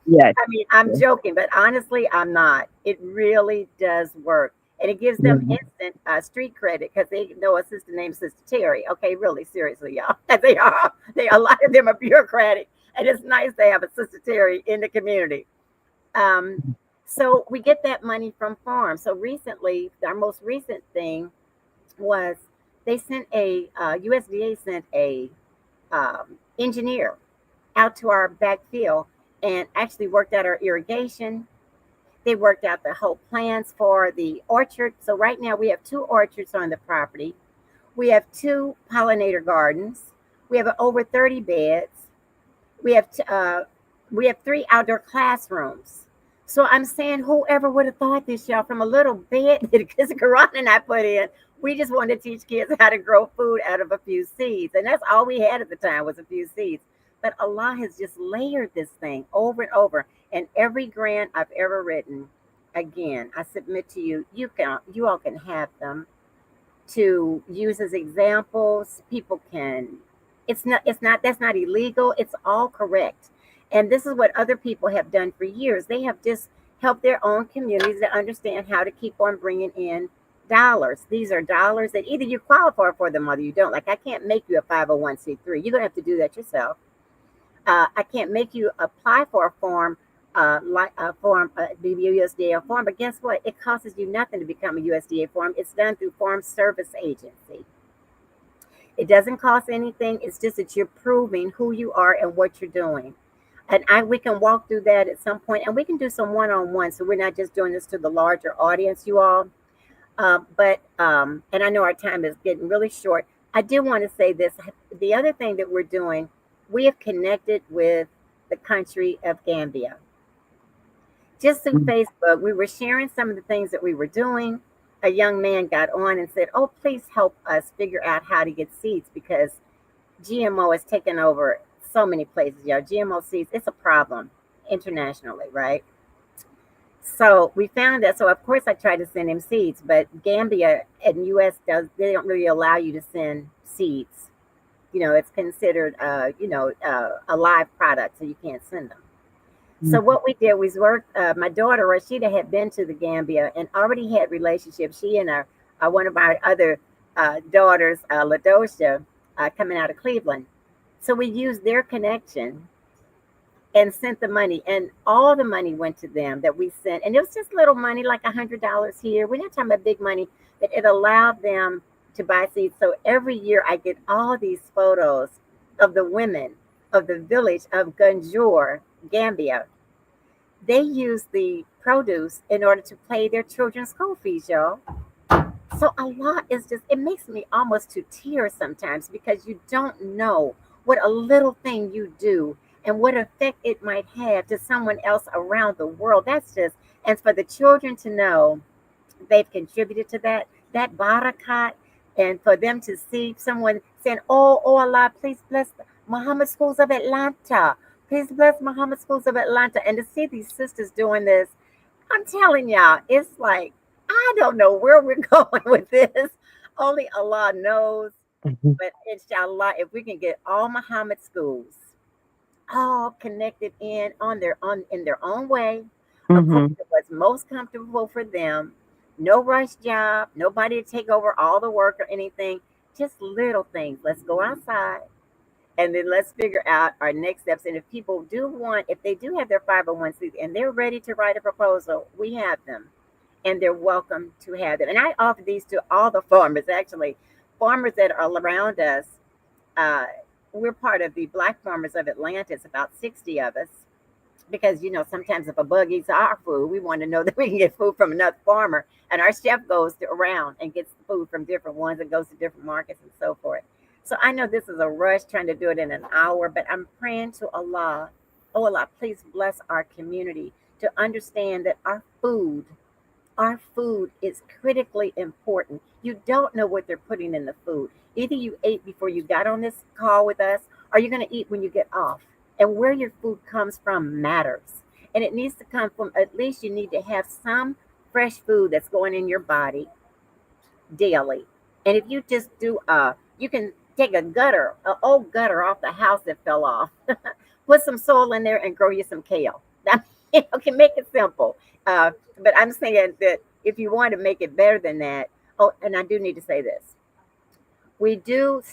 Yes. I mean, I'm joking, but honestly, I'm not. It really does work. And it gives them instant street credit because they know a sister named Sister Terry. Okay, really, seriously, y'all. A lot of them are bureaucratic. And it's nice to have a Sister Terry in the community. So we get that money from farms. So recently, our most recent thing was they sent a USDA sent a engineer out to our back field and actually worked out our irrigation. They worked out the whole plans for the orchard. So right now we have 2 orchards on the property. We have 2 pollinator gardens. We have over 30 beds. We have we have 3 outdoor classrooms. So I'm saying, whoever would have thought this, y'all, from a little bed that Karan and I put in, we just wanted to teach kids how to grow food out of a few seeds, and that's all we had at the time was a few seeds. But Allah has just layered this thing over and over. And every grant I've ever written, again, I submit to you, you all can have them to use as examples. People can, it's not, that's not illegal. It's all correct. And this is what other people have done for years. They have just helped their own communities to understand how to keep on bringing in dollars. These are dollars that either you qualify for them or you don't. Like, I can't make you a 501c3. You're going to have to do that yourself. I can't make you apply for a form, like a form, the USDA form. But guess what? It costs you nothing to become a USDA form. It's done through Farm Service Agency. It doesn't cost anything. It's just that you're proving who you are and what you're doing. And we can walk through that at some point, and we can do some one-on-one. So we're not just doing this to the larger audience, you all. And I know our time is getting really short. I do want to say this. The other thing that we're doing, we have connected with the country of Gambia. Just through Facebook, we were sharing some of the things that we were doing. A young man got on and said, "Oh, please help us figure out how to get seeds because GMO has taken over so many places, y'all. GMO seeds, it's a problem internationally, right?" So we found that. So of course I tried to send him seeds, but Gambia and US they don't really allow you to send seeds. You know, it's considered a live product, so you can't send them. So what we did was my daughter Rashida had been to the Gambia and already had relationships. She and one of our other daughters, Ladosha, coming out of Cleveland. So we used their connection and sent the money, and all the money went to them that we sent. And it was just little money, like $100 here. We're not talking about big money, but it allowed them to buy seeds. So every year I get all these photos of the women of the village of Gunjur, Gambia. They use the produce in order to pay their children's school fees, y'all. So a lot is just, it makes me almost to tears sometimes because you don't know what a little thing you do and what effect it might have to someone else around the world. That's just, and for the children to know they've contributed to that barakat, and for them to see someone saying, oh Allah, please bless Muhammad Schools of Atlanta. Please bless Muhammad Schools of Atlanta. And to see these sisters doing this, I'm telling y'all, it's like, I don't know where we're going with this. Only Allah knows. But inshallah, if we can get all Muhammad schools all connected in their own way, according to what's most comfortable for them, no rush job, nobody to take over all the work or anything, just little things. Let's go outside. And then let's figure out our next steps. And if people if they do have their 501c and they're ready to write a proposal, we have them. And they're welcome to have them. And I offer these to all the farmers, actually. Farmers that are around us. We're part of the Black Farmers of Atlanta. It's about 60 of us. Because, sometimes if a bug eats our food, we want to know that we can get food from another farmer. And our chef goes around and gets food from different ones and goes to different markets and so forth. So I know this is a rush trying to do it in an hour, but I'm praying to Allah. Oh, Allah, please bless our community to understand that our food is critically important. You don't know what they're putting in the food. Either you ate before you got on this call with us, or you're going to eat when you get off. And where your food comes from matters. And it needs to come from, at least you need to have some fresh food that's going in your body daily. And if you just do, you can take an old gutter off the house that fell off, put some soil in there and grow you some kale. Now, can make it simple. But I'm saying that if you want to make it better than that, and I do need to say this. We do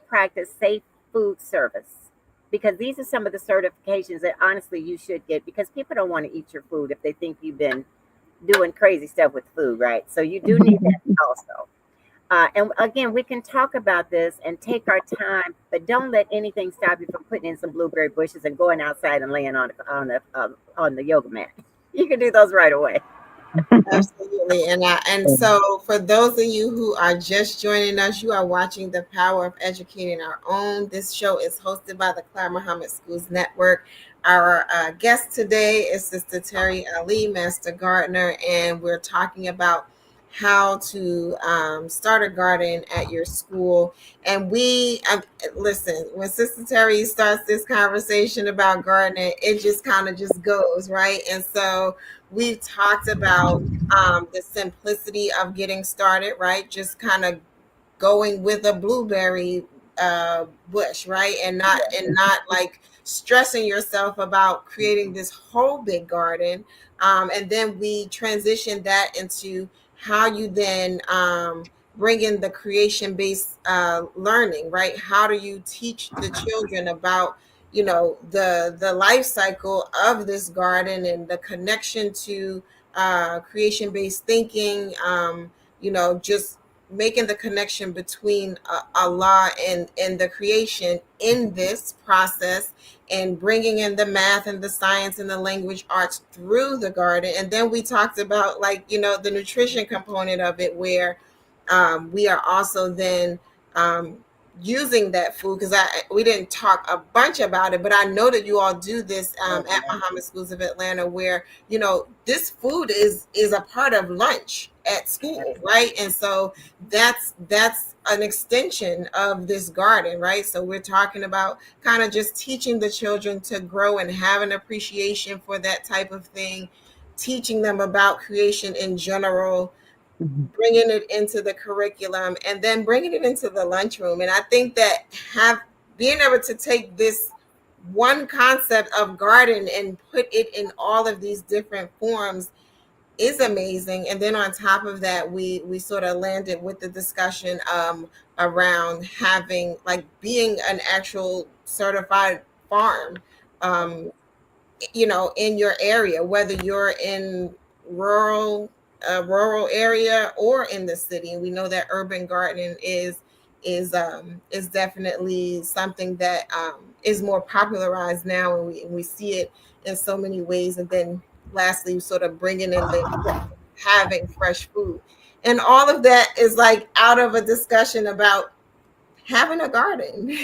practice safe food service because these are some of the certifications that honestly you should get because people don't want to eat your food if they think you've been doing crazy stuff with food, right? So you do need that also. And again, we can talk about this and take our time, but don't let anything stop you from putting in some blueberry bushes and going outside and laying on the yoga mat. You can do those right away. Absolutely. And so for those of you who are just joining us, you are watching The Power of Educating Our Own. This show is hosted by the Clyde Muhammad Schools Network. Our guest today is Sister Terry Ali, Master Gardener, and we're talking about how to start a garden at your school. And listen, when Sister Terry starts this conversation about gardening, it just kind of just goes, right? And so we've talked about the simplicity of getting started, right? Just kind of going with a blueberry bush, right? And not like stressing yourself about creating this whole big garden. And then we transition that into how you then bring in the creation based learning, right? How do you teach the children about the life cycle of this garden and the connection to creation based thinking, just making the connection between Allah and the creation in this process, and bringing in the math and the science and the language arts through the garden. And then we talked about, like, the nutrition component of it, where we are also then using that food, because we didn't talk a bunch about it, but I know that you all do this at Muhammad Schools of Atlanta, where this food is a part of lunch at school, right? And so that's an extension of this garden, right? So we're talking about kind of just teaching the children to grow and have an appreciation for that type of thing, teaching them about creation in general, bringing it into the curriculum, and then bringing it into the lunchroom. And I think that being able to take this one concept of garden and put it in all of these different forms is amazing. And then on top of that, we sort of landed with the discussion around having, like, being an actual certified farm, um, in your area, whether you're in rural rural area or in the city. And we know that urban gardening is definitely something that is more popularized now, and we see it in so many ways. And then lastly, sort of bringing in the having fresh food, and all of that is like out of a discussion about having a garden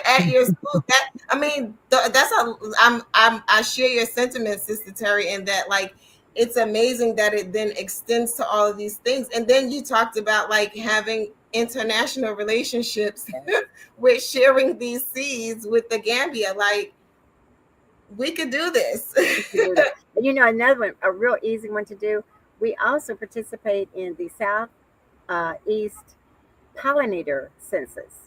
at your school. That, I mean, I share your sentiments, Sister Terry, in that, like, it's amazing that it then extends to all of these things. And then you talked about, like, having international relationships with sharing these seeds with the Gambia. Like, we could do this. Another one, a real easy one to do. We also participate in the South East pollinator census.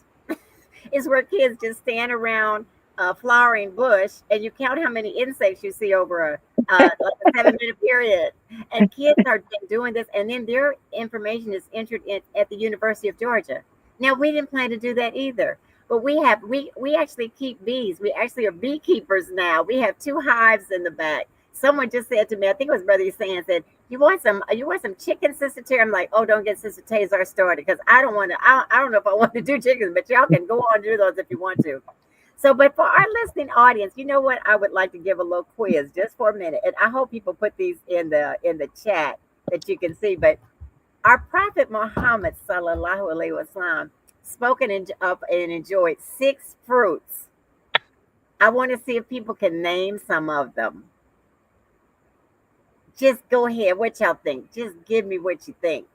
Is where kids just stand around a flowering bush and you count how many insects you see over like a 7-minute period. And kids are doing this, and then their information is entered in at the University of Georgia. Now, we didn't plan to do that either, but we actually keep bees. We actually are beekeepers now. We have 2 hives in the back. Someone just said to me, I think it was Brother Hussein, said, you want some chicken, Sister Terry? I'm like, oh, don't get Sister Tazar started, because I don't want to. I don't know if I want to do chickens, but y'all can go on and do those if you want to. So, but for our listening audience, you know what? I would like to give a little quiz just for a minute, and I hope people put these in the chat that you can see. But our Prophet Muhammad Sallallahu Alaihi Wasallam spoken of and enjoyed 6 fruits. I want to see if people can name some of them. Just go ahead. What y'all think? Just give me what you think.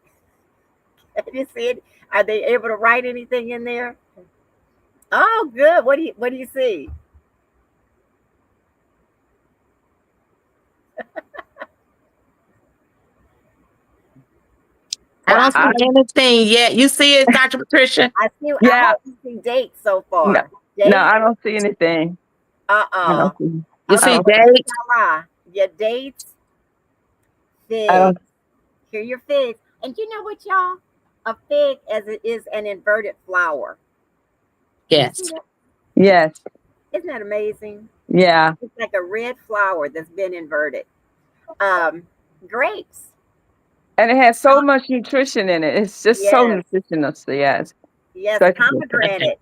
You see it? Are they able to write anything in there? Oh, good. What do you see? I don't see anything yet. You see it, Dr. Patricia? I see. Yeah. I hope you see dates so far. No, Dates? no, I don't see anything. You see dates? Your dates. Figs. Here are your figs. And you know what, y'all? A fig, as it is, an inverted flower. Yes. Yes. Isn't that amazing? Yeah. It's like a red flower that's been inverted. Grapes. And it has so much nutrition in it. It's just so Yes, nutritious. Yes. yes, Such a good thing. Okay. pomegranates,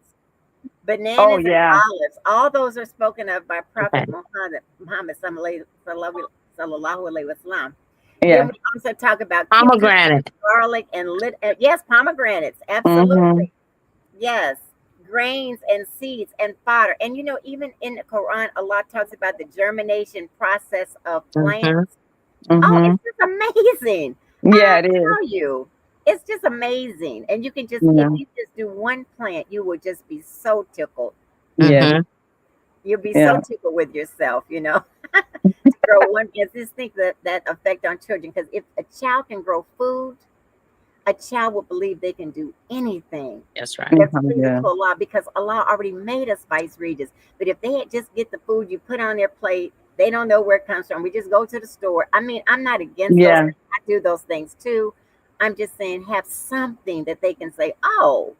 Oh bananas, and yeah. olives. All those are spoken of by Okay. Prophet Muhammad sallallahu alaihi wasallam. Then Yeah. we also talk about cucumbers, Pomegranate. garlic, and yes, pomegranates. Mm-hmm. Absolutely. Yes. Grains and seeds and fodder. And even in the Quran, Allah talks about the germination process of Mm-hmm. plants. Oh, Mm-hmm. it's just amazing. Yeah, I it is. tell you, it's just amazing. And you can just, if Yeah. you just do one plant, you will just be so tickled. Yeah. Mm-hmm. You'll be so Yeah. tickled with yourself, to grow one. Just think that effect on children. Because if a child can grow food, a child will believe they can do anything. That's right. That's Mhm, pleasing yeah. to Allah because Allah already made us vice regents. But if they had just get the food you put on their plate, they don't know where it comes from. We just go to the store. I mean, I'm not against those Yeah. things. I do those things too. I'm just saying have something that they can say, oh,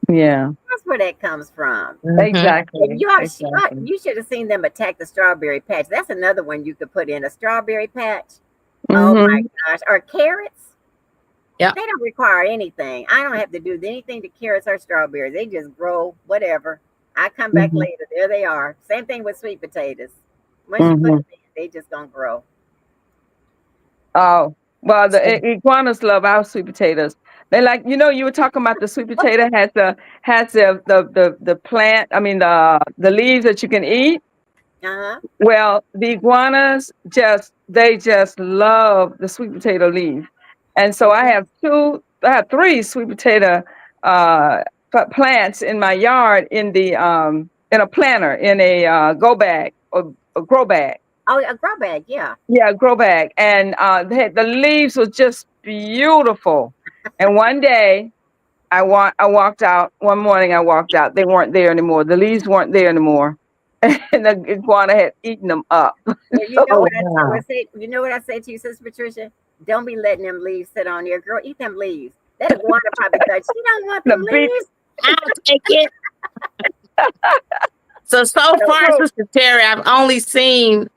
Yeah. that's where that comes from. Mm-hmm. And Exactly. Exactly. you should have seen them attack the strawberry patch. That's another one you could put in a strawberry patch. Oh my Mm-hmm. gosh. Or carrots. Yep. They don't require anything. I don't have to do anything to carrots or strawberries. They just grow whatever. I come back Mm-hmm. later. There they are. Same thing with sweet potatoes. Once you put Mm-hmm. them in, they just gonna grow. Oh, well, the So, iguanas love our sweet potatoes. They like, you were talking about the sweet potato has the plant. I mean the leaves that you can eat. Uh-huh. Well, the iguanas they just love the sweet potato leaf, and so I Mhm. have three sweet potato uh plants in my yard in a planter in a go bag or a grow bag. Oh, a grow bag, yeah. Yeah, grow bag, and the leaves was just beautiful. And one day, I walked out. One morning, I walked out. They weren't there anymore. The leaves weren't there anymore, and the iguana had eaten them up. Well, you So know oh what I wow. would say. You know what I say to you, Sister Patricia? Don't be letting them leaves sit on there, girl. Eat them leaves. That iguana probably thought she don't want the them big leaves. I'll take it. So the far, fruit. Sister Terry, I've only seen.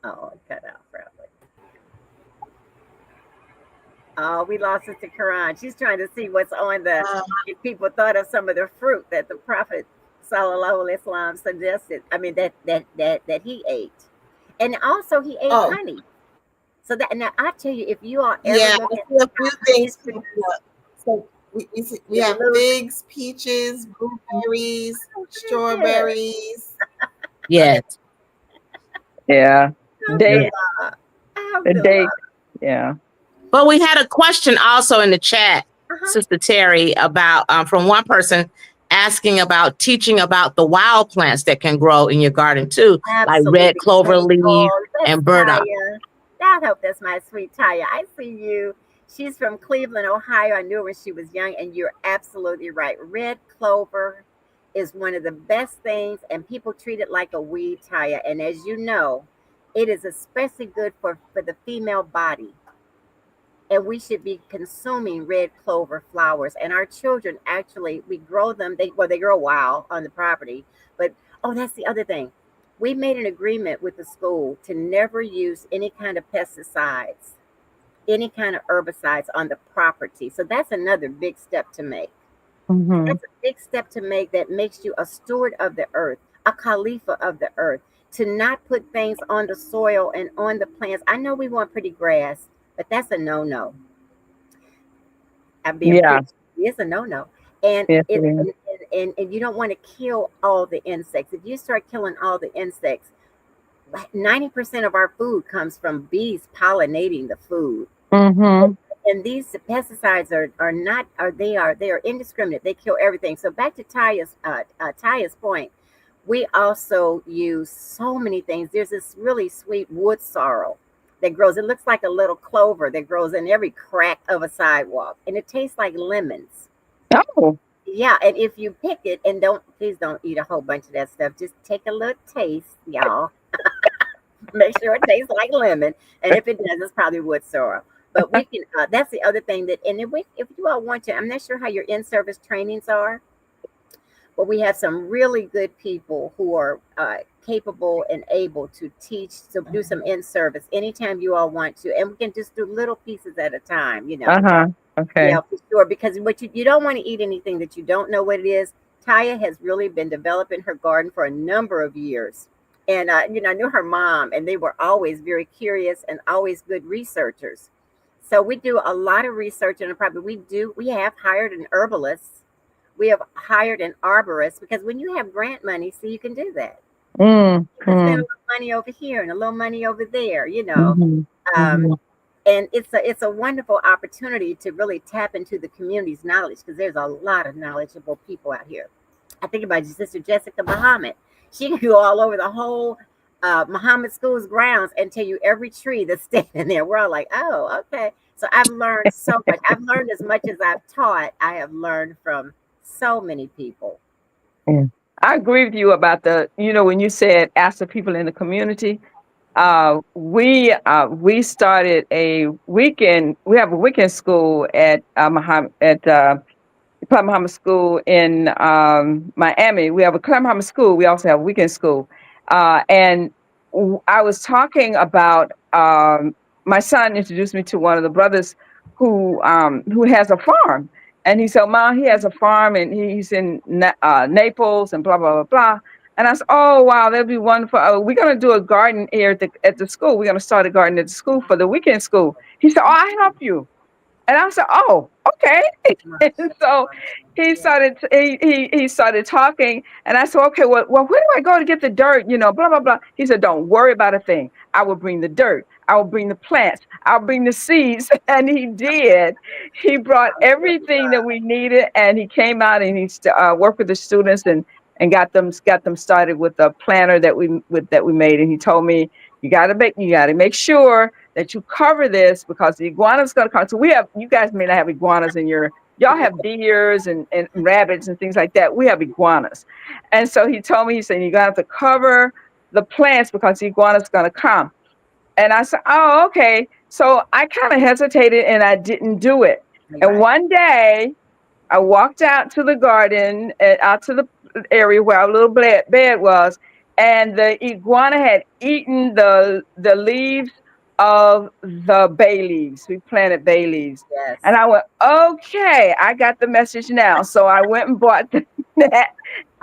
Oh, it cut out probably. Oh, we lost Sister Quran. She's trying to see what's on the. If people thought of some of the fruit that the Prophet Sallallahu Alaihi Wasallam suggested. I mean that he ate, and also he ate Oh, honey. So that now I tell you, if you all ever yeah. look I at see a few honey is things popping up. So we did you have lose it? figs, peaches, blueberries, Oh, very good. strawberries. Yes. Yeah, date, Alhamdulillah. the Alhamdulillah. date. Yeah. But we had a question also in the chat, Uh-huh. Sister Terry, about from one person asking about teaching about the wild plants that can grow in your garden too, like red Absolutely. clover leaf Oh, that's and burdock. Taya. I hope that's my sweet Taya. I see you. She's from Cleveland, Ohio. I knew her when she was young, and you're absolutely right. Red clover is one of the best things, and people treat it like a weed, Taya. And as you know, it is especially good for the female body. And we should be consuming red clover flowers. And our children actually, we grow them. They grow wild on the property. But oh, that's the other thing. We made an agreement with the school to never use any kind of pesticides, any kind of herbicides on the property. So that's another big step to make. Mm-hmm. That's a big step to make that makes you a steward of the earth, a Khalifa of the earth, to not put things on the soil and on the plants. I know we want pretty grass, but that's a no-no. I'm being Yeah. pretty. It's a no-no. And Yes, it it is. and you don't want to kill all the insects. If you start killing all the insects, 90% of our food comes from bees pollinating the food. Mm-hmm. And these pesticides are not they are indiscriminate. They kill everything. So back to Taya's point, we also use so many things. There's this really sweet wood sorrel that grows. It looks like a little clover that grows in every crack of a sidewalk, and it tastes like lemons. Oh. Yeah, and if you pick it and please don't eat a whole bunch of that stuff. Just take a little taste, y'all. Make sure it tastes like lemon, and if it does, it's probably wood sorrel. But we can. That's the other thing and if you all want to, I'm not sure how your in-service trainings are, but we have some really good people who are capable and able to teach, to do some in service anytime you all want to, and we can just do little pieces at a time. Okay. For sure. Because what you don't want to eat anything that you don't know what it is. Taya has really been developing her garden for a number of years. And, I knew her mom, and they were always very curious and always good researchers. So we do a lot of research in the property. We have hired an herbalist. We have hired an arborist, because when you have grant money, see, you can do that. Mm, You can spend a mm, little money over here and a little money over there. mhm, Um, mhm. and it's a wonderful opportunity to really tap into the community's knowledge, because there's a lot of knowledgeable people out here. I think about your sister Jessica Muhammad. She can go all over the whole Muhammad School's grounds and tell you every tree that's standing there. We're all like, oh, okay. So I've learned so much. I've learned as much as I've taught. I have learned from so many people. Yeah. I agree with you about when you said ask the people in the community. We started a weekend. We have a weekend school at Club Muhammad School in Miami. We have a Club Muhammad School. We also have a weekend school. And I was talking about my son introduced me to one of the brothers who has a farm. And he said, "Mom, he has a farm and he's in Naples and blah, blah, blah, blah." And I said, "Oh, wow, that'd be wonderful. We're going to do a garden here at the school. We're going to start a garden at the school for the weekend school." He said, "Oh, I'll help you." And I said, "Oh, okay." And so he started talking, and I said, "Okay, well, where do I go to get the dirt? Blah blah blah." He said, "Don't worry about a thing. I will bring the dirt. I will bring the plants. I'll bring the seeds." And he did. He brought everything that we needed, and he came out and he worked with the students and got them started with a planter that we made. And he told me, you got to make sure that you cover this because the iguana's going to come. So you guys may not have iguanas y'all have deers and rabbits and things like that. We have iguanas. And so he told me, he said, "You got to have to cover the plants because the iguana's going to come." And I said, "Oh, okay." So I kind of hesitated and I didn't do it. And Right. one day I walked out to the garden, out to the area where our little bed was, and the iguana had eaten the leaves of the bay leaves. We planted bay leaves. And Yes. I went, "Okay, I got the message now." So I went and bought that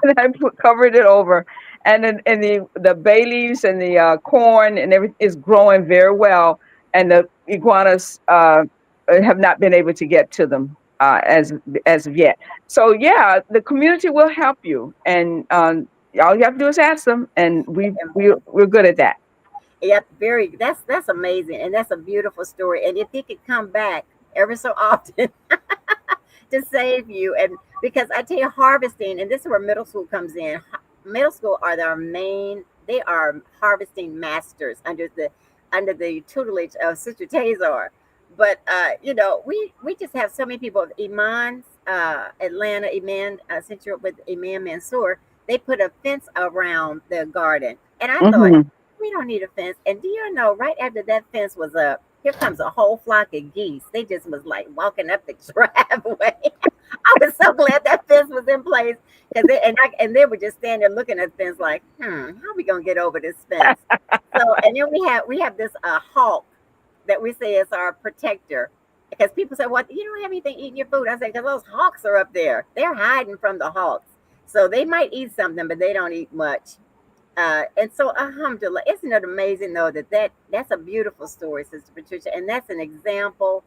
and I covered it over. And the bay leaves and the corn and everything is growing very well. And the iguanas have not been able to get to them as of yet. So yeah, the community will help you, and all you have to do is ask them, and we're good at that. Yep, that's amazing, and that's a beautiful story. And if he could come back ever so often to save you, and because I tell you, harvesting, and this is where middle school comes in. Middle school are their main; they are harvesting masters under the tutelage of Sister Tazar. But we just have so many people. Iman's Atlanta, Iman, Central with Iman Mansour. They put a fence around the garden, and I thought, Hmm. we don't need a fence. And do you know, right after that fence was up, here comes a whole flock of geese. They just was like walking up the driveway. I was so glad that fence was in place, because they were just standing there looking at the fence like, how we gonna get over this fence? So, and then we have this hawk that we say is our protector. Because people say, "Well, you don't have anything eating your food." I say, "Because those hawks are up there. They're hiding from the hawks. So they might eat something, but they don't eat much." And so, alhamdulillah, isn't it amazing though that's a beautiful story, Sister Patricia, and that's an example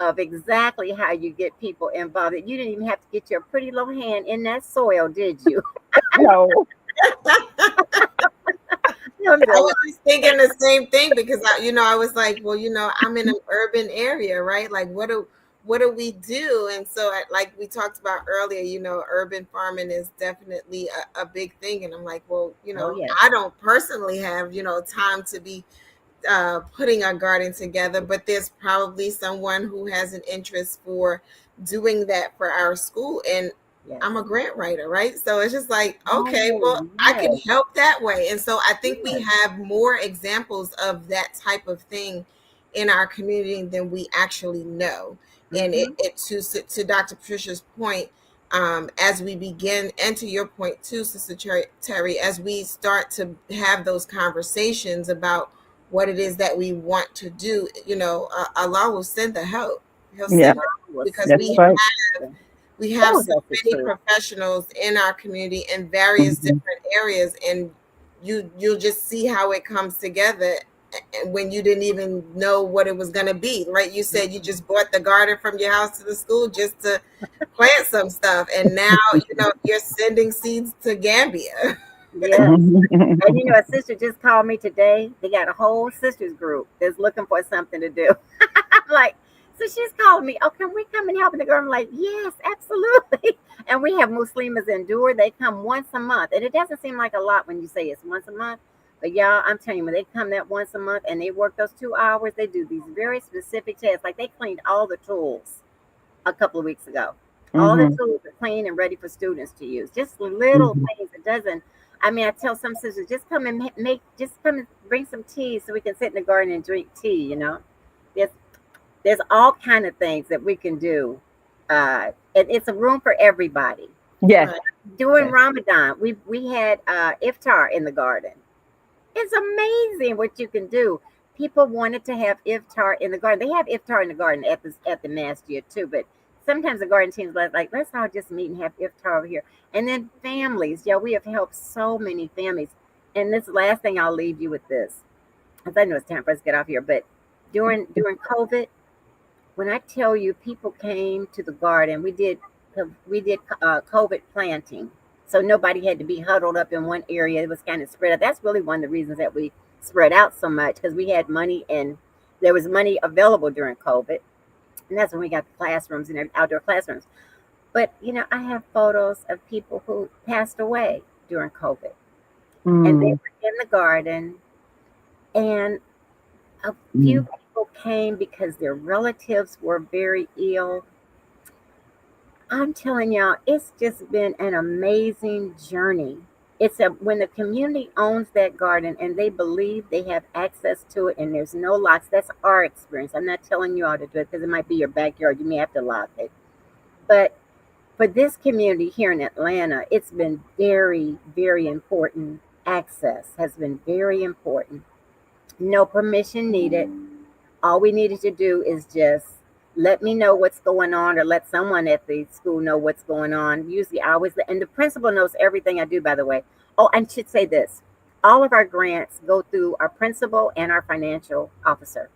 of exactly how you get people involved. You didn't even have to get your pretty little hand in that soil, did you? No. I Alhamdulillah. was just thinking the same thing because I was like, well, I'm in an urban area, right? Like, what do we do? And so, like we talked about earlier, urban farming is definitely a big thing. And I'm like, well, Oh yes. I don't personally have time to be putting a garden together, but there's probably someone who has an interest for doing that for our school. And Yes. I'm a grant writer, right? So it's just like, okay, Oh well, I can yes. help that way. And so I think we Yes. have more examples of that type of thing in our community than we actually know. And Mm-hmm. to Dr. Patricia's point, as we begin, and to your point too, Sister Terry, as we start to have those conversations about what it is that we want to do, Allah will send the help. He'll Yeah, send the help, because that's right. we have Oh, so that's the many truth. professionals in our community in various different areas, and you'll just see how it comes together when you didn't even know what it was going to be. Right? You said you just bought the garden from your house to the school just to plant some stuff, and now you're sending seeds to Gambia. Yes. And a sister just called me today. They got a whole sisters group that's looking for something to do. I'm like, so she's calling me. Oh, can we come and help in the garden? I'm like, yes, absolutely. And we have Muslimas Endure. They come once a month. And it doesn't seem like a lot when you say it's once a month. But y'all, I'm telling you, when they come that once a month and they work those 2 hours, they do these very specific tasks. Like they cleaned all the tools a couple of weeks ago. All the tools are clean and ready for students to use. Just little things. It doesn't. I mean, I tell some sisters, just come and just come and bring some tea so we can sit in the garden and drink tea. There's there's all kind of things that we can do, and it's a room for everybody. Yes. During Yes. Ramadan, we had iftar in the garden. It's amazing what you can do. People wanted to have iftar in the garden. They have iftar in the garden at the masjid too, but sometimes the garden teams like let's all just meet and have iftar over here. And then families, yeah, we have helped so many families. And this last thing, I'll leave you with this, because I know it's time for us to get off here. But during COVID, when I tell you people came to the garden, we did COVID planting, so nobody had to be huddled up in one area. It was kind of spread out. That's really one of the reasons that we spread out so much, because we had money and there was money available during COVID, and that's when we got the classrooms and outdoor classrooms. But I have photos of people who passed away during COVID, and they Mm. were in the garden, and a few Mm. people came because their relatives were very ill. I'm telling y'all, it's just been an amazing journey. When the community owns that garden and they believe they have access to it and there's no locks. That's our experience. I'm not telling you all to do it because it might be your backyard. You may have to lock it. But for this community here in Atlanta, it's been very, very important. Access has been very important. No permission needed. All we needed to do is just let me know what's going on, or let someone at the school know what's going on. Usually I always, and the principal knows everything I do, by the way. Oh, I should say this. All of our grants go through our principal and our financial officer.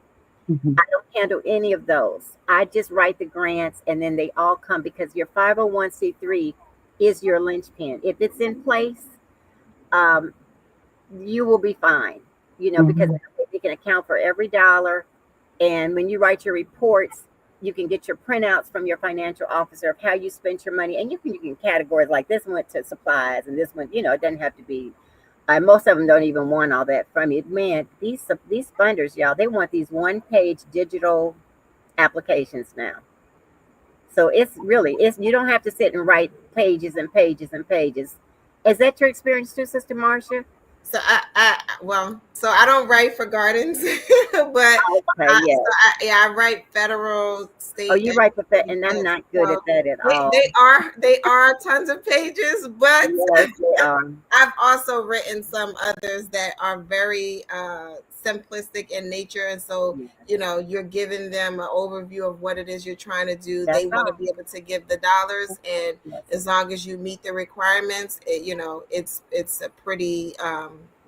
Mhm. I don't handle any of those. I just write the grants and then they all come, because your 501c3 is your linchpin. If it's in place, um, you will be fine, because Mhm. you can account for every dollar. And when you write your reports, you can get your printouts from your financial officer of how you spent your money. And you can categorize, like this went to supplies and this one, it doesn't have to be. Most of them don't even want all that from you. Man, these funders, y'all, they want these one-page digital applications now. So it's you don't have to sit and write pages and pages and pages. Is that your experience too, Sister Marcia? So so I don't write for gardens, but Okay, yeah. I write federal, Oh, state, you and write the city and I'm bills. not good at So that at they, all. they are they are tons of pages, but Yes, they are. I've also written some others that are very simplistic in nature, and so Yeah, you're giving them an overview of what it is you're trying to do. They that's want to all. be able to give the dollars, and Yes. as long as you meet the requirements, it's a pretty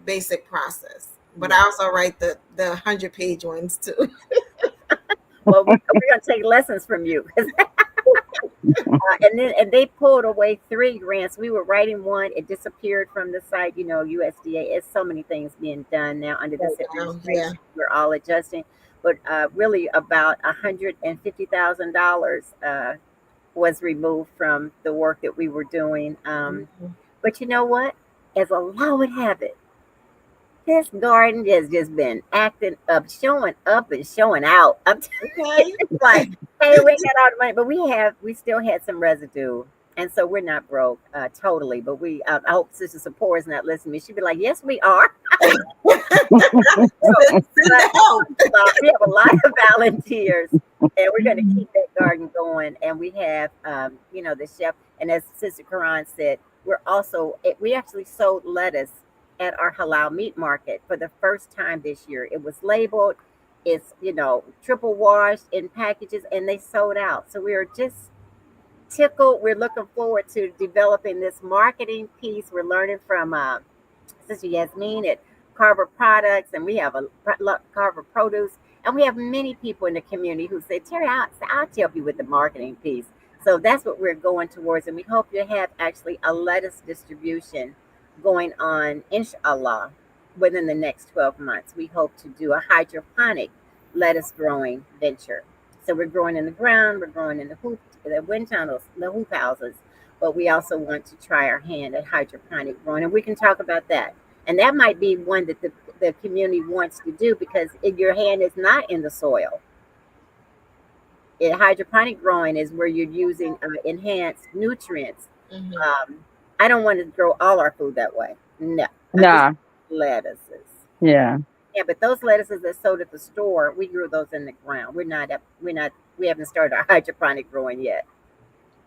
basic process. But I Yes. also write the 100-page ones too. Well, we're gonna take lessons from you. And they pulled away 3 grants. We were writing one, it disappeared from the site. USDA. It's so many things being done now under this Now, yeah. administration. We're all adjusting, but really about $150,000 was removed from the work that we were doing. But you know what? As Allah would have it, this garden has just been acting up and showing out. I'm Okay. it's like, hey, we ain't got all the money, but we still had some residue. And so we're not broke totally, but I hope Sister Support is not listening to me. She'd be like, yes, we are. So, Send the help. we have a lot of volunteers, and we're going to keep that garden going. And we have, the chef. And as Sister Quran said, we actually sold lettuce at our halal meat market for the first time this year. It was labeled, it's triple washed in packages, and they sold out. So we are just tickled. We're looking forward to developing this marketing piece. We're learning from Sister Yasmin at Carver Products, and we have a Carver Produce, and we have many people in the community who say, Terry, I'll help you with the marketing piece. So that's what we're going towards, and we hope to have actually a lettuce distribution going on, inshallah, within the next 12 months. We hope to do a hydroponic lettuce growing venture. So we're growing in the ground, we're growing in the wind tunnels, the hoop houses, but we also want to try our hand at hydroponic growing, and we can talk about that. And that might be one that the community wants to do because if your hand is not in the soil. Hydroponic growing is where you're using enhanced nutrients. Mhm. I don't want to grow all our food that way. No, I'm just Nah. lettuces. Yeah. Yeah, but those lettuces that sold at the store, we grew those in the ground. We haven't started our hydroponic growing yet.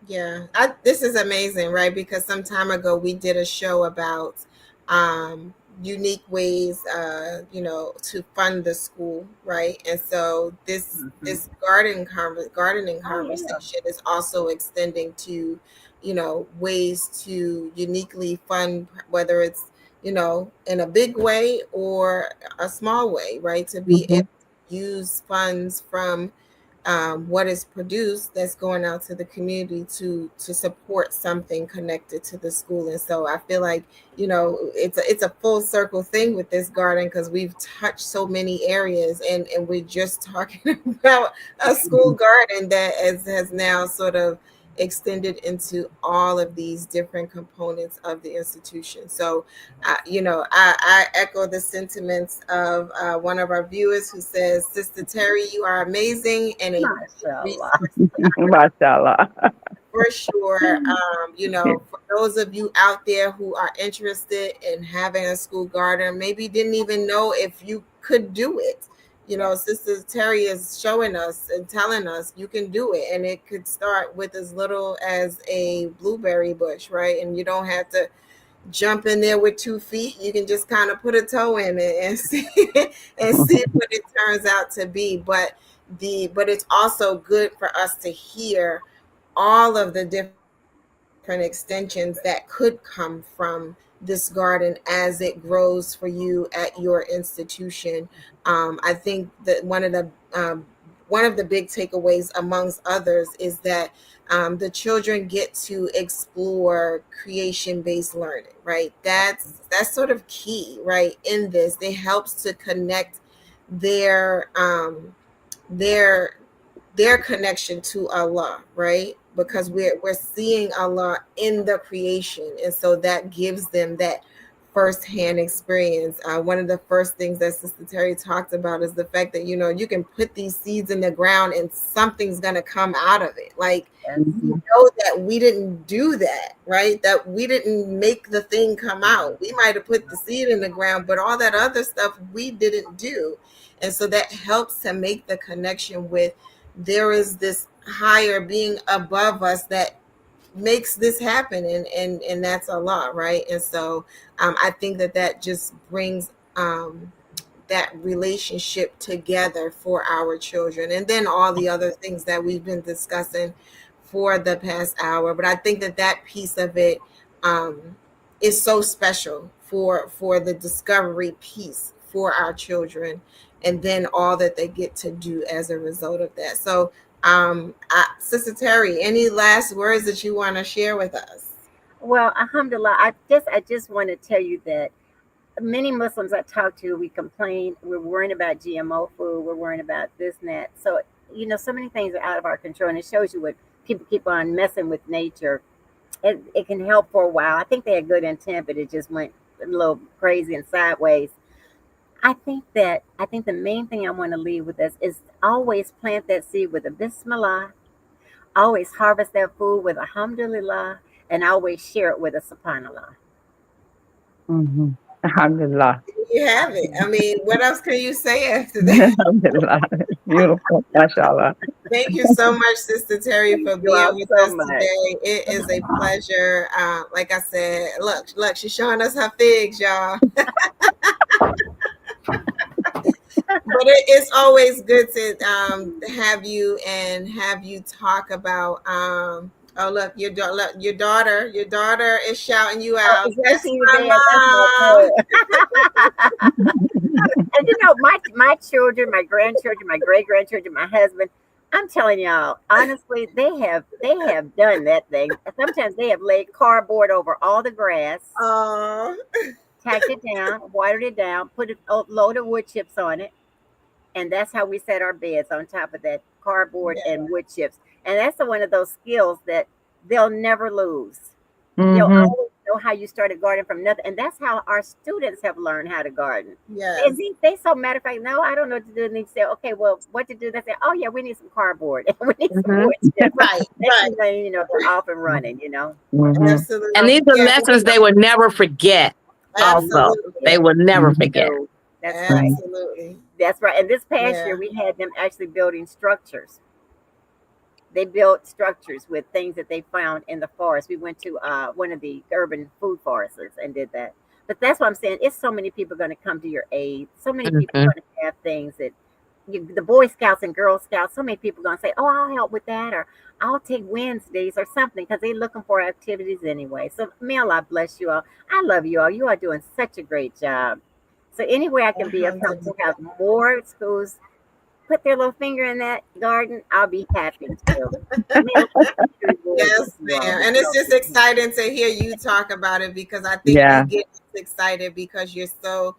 Yeah, this is amazing, right? Because some time ago we did a show about um, unique ways, to fund the school, right? And so Mhm. this gardening Oh yeah. conversation is also extending to, ways to uniquely fund, whether it's in a big way or a small way, right? To be able Mhm. to use funds from what is produced that's going out to the community to support something connected to the school. And so I feel like it's a full circle thing with this garden because we've touched so many areas, and we're just talking about a school garden that has now sort of extended into all of these different components of the institution. So I echo the sentiments of one of our viewers who says, Sister Terry, you are amazing and a great Mashallah. resource Mashallah. for sure. For those of you out there who are interested in having a school garden, maybe didn't even know if you could do it. Sister Terry is showing us and telling us you can do it, and it could start with as little as a blueberry bush, right? And you don't have to jump in there with 2 feet. You can just kind of put a toe in it and see and see what it turns out to be. But it's also good for us to hear all of the different extensions that could come from this garden as it grows for you at your institution. I think that one of the big takeaways amongst others is that the children get to explore creation-based learning, right? That's sort of key, right? In this, it helps to connect their their their connection to Allah, right? Because we're seeing Allah in the creation, and so that gives them that firsthand experience. One of the first things that Sister Terry talked about is the fact that you can put these seeds in the ground and something's gonna come out of it. Like Yes. you Mhm. know that we didn't do that, right? That we didn't make the thing come out. We might have put the seed in the ground, but all that other stuff we didn't do. And so that helps to make the connection with there is this higher being above us that makes this happen, and that's Allah, right? And so I think that just brings that relationship together for our children, and then all the other things that we've been discussing for the past hour. But I think that piece of it is so special for the discovery piece for our children, and then all that they get to do as a result of that. So Sister Terry, any last words that you want to share with us? Well, alhamdulillah, I just want to tell you that many Muslims I talk to, we complain, we're worrying about GMO food, we're worrying about this and that. So, so many things are out of our control, and it shows you what people keep on messing with nature. It can help for a while. I think they had good intent, but it just went a little crazy and sideways. I think the main thing I want to leave with us is always plant that seed with a Bismillah, always harvest that food with Alhamdulillah, and always share it with a Subhanallah. Mhm. Alhamdulillah. You have it. I mean, what else can you say after that? Alhamdulillah. Beautiful. Mashallah. Thank you so much, Sister Terry, for You being all with so us much. today. It is a pleasure. Like I said, look, she's showing us her figs, y'all. But it's always good to have you and have you talk about. Oh, look, your daughter is shouting you Oh, out. is that That's you my there? That's mom. my girl. And you know, my children, my grandchildren, my great grandchildren, my husband. I'm telling y'all, honestly, they have done that thing. Sometimes they have laid cardboard over all the grass, Oh, tacked it down, watered it down, put a load of wood chips on it, and that's how we set our beds on top of that cardboard yeah, and wood chips. And that's one of those skills that they'll never lose. They'll Mm-hmm. always know how you started gardening from nothing, and that's how our students have learned how to garden. yes, They so matter of fact, no, I don't know what to do. And they say, okay, well, what to do? They say, oh yeah, we need some cardboard and we need some Mm-hmm. wood chips. right, Next right, thing you know, they're off and running. You know. Mm-hmm. And absolutely, these are yeah, lessons they will never forget. Also, absolutely, they will never forget. No, that's right. absolutely, That's right. And this past yeah. year, we had them actually building structures. They built structures with things that they found in the forest. We went to one of the urban food forests and did that. But that's what I'm saying. It's so many people going to come to your aid. So many people Mhm. going to have things that the Boy Scouts and Girl Scouts. So many people going to say, "Oh, I'll help with that," or "I'll take Wednesdays" or something because they're looking for activities anyway. So, may Allah bless you all. I love you all. You are doing such a great job. So, any way I can be of help to have more schools put their little finger in that garden, I'll be happy to. May Allah reward Yes, you all. ma'am. And it's just exciting to hear you talk about it because I think you Yeah. get excited because you're so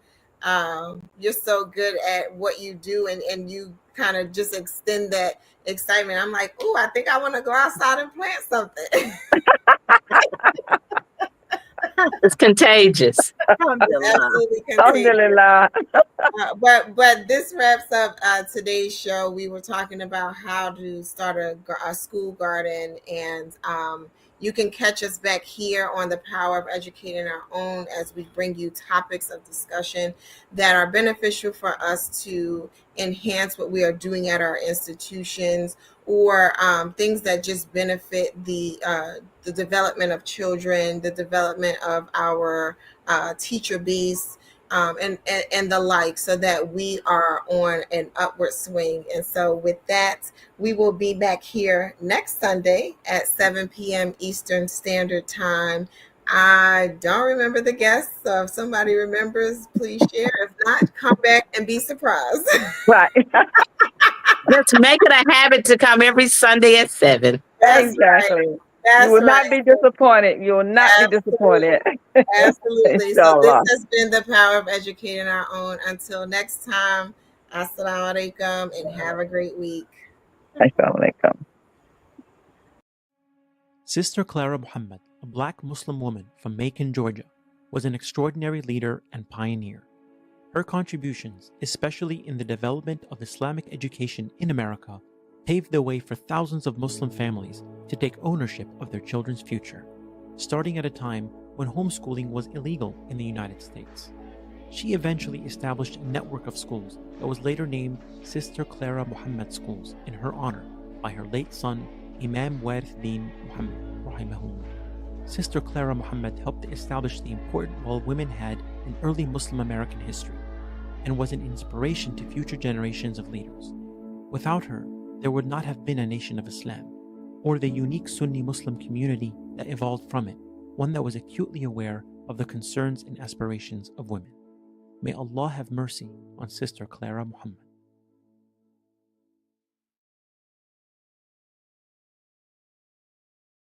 good at what you do and you kind of just extend that excitement. I'm like, oh, I think I want to go outside and plant something. It's contagious. Alhamdulillah. Absolutely contagious. Alhamdulillah. But this wraps up today's show. We were talking about how to start a school garden, and you can catch us back here on the Power of Educating Our Own as we bring you topics of discussion that are beneficial for us to enhance what we are doing at our institutions, or things that just benefit the development of children, the development of our teacher base, and the like, so that we are on an upward swing. And so with that, we will be back here next Sunday at 7 p.m. Eastern Standard Time. I don't remember the guests, so if somebody remembers, please share. If not, come back and be surprised. Right. Just make it a habit to come every Sunday at 7. That's right. Exactly. You That's will not be right. disappointed. You will not be Absolutely. disappointed. Absolutely. So this Inshallah. has been the Power of Educating Our Own. Until next time, assalamu alaikum and have a great week. Assalamu alaikum. Sister Clara Muhammad, a black Muslim woman from Macon, Georgia, was an extraordinary leader and pioneer. Her contributions, especially in the development of Islamic education in America, paved the way for thousands of Muslim families to take ownership of their children's future, starting at a time when homeschooling was illegal in the United States. She eventually established a network of schools that was later named Sister Clara Muhammad Schools in her honor by her late son, Imam Warith Din Muhammad, rahimahullah. Sister Clara Muhammad helped to establish the important role women had in early Muslim American history and was an inspiration to future generations of leaders. Without her, there would not have been a nation of Islam, or the unique Sunni Muslim community that evolved from it, one that was acutely aware of the concerns and aspirations of women. May Allah have mercy on Sister Clara Muhammad.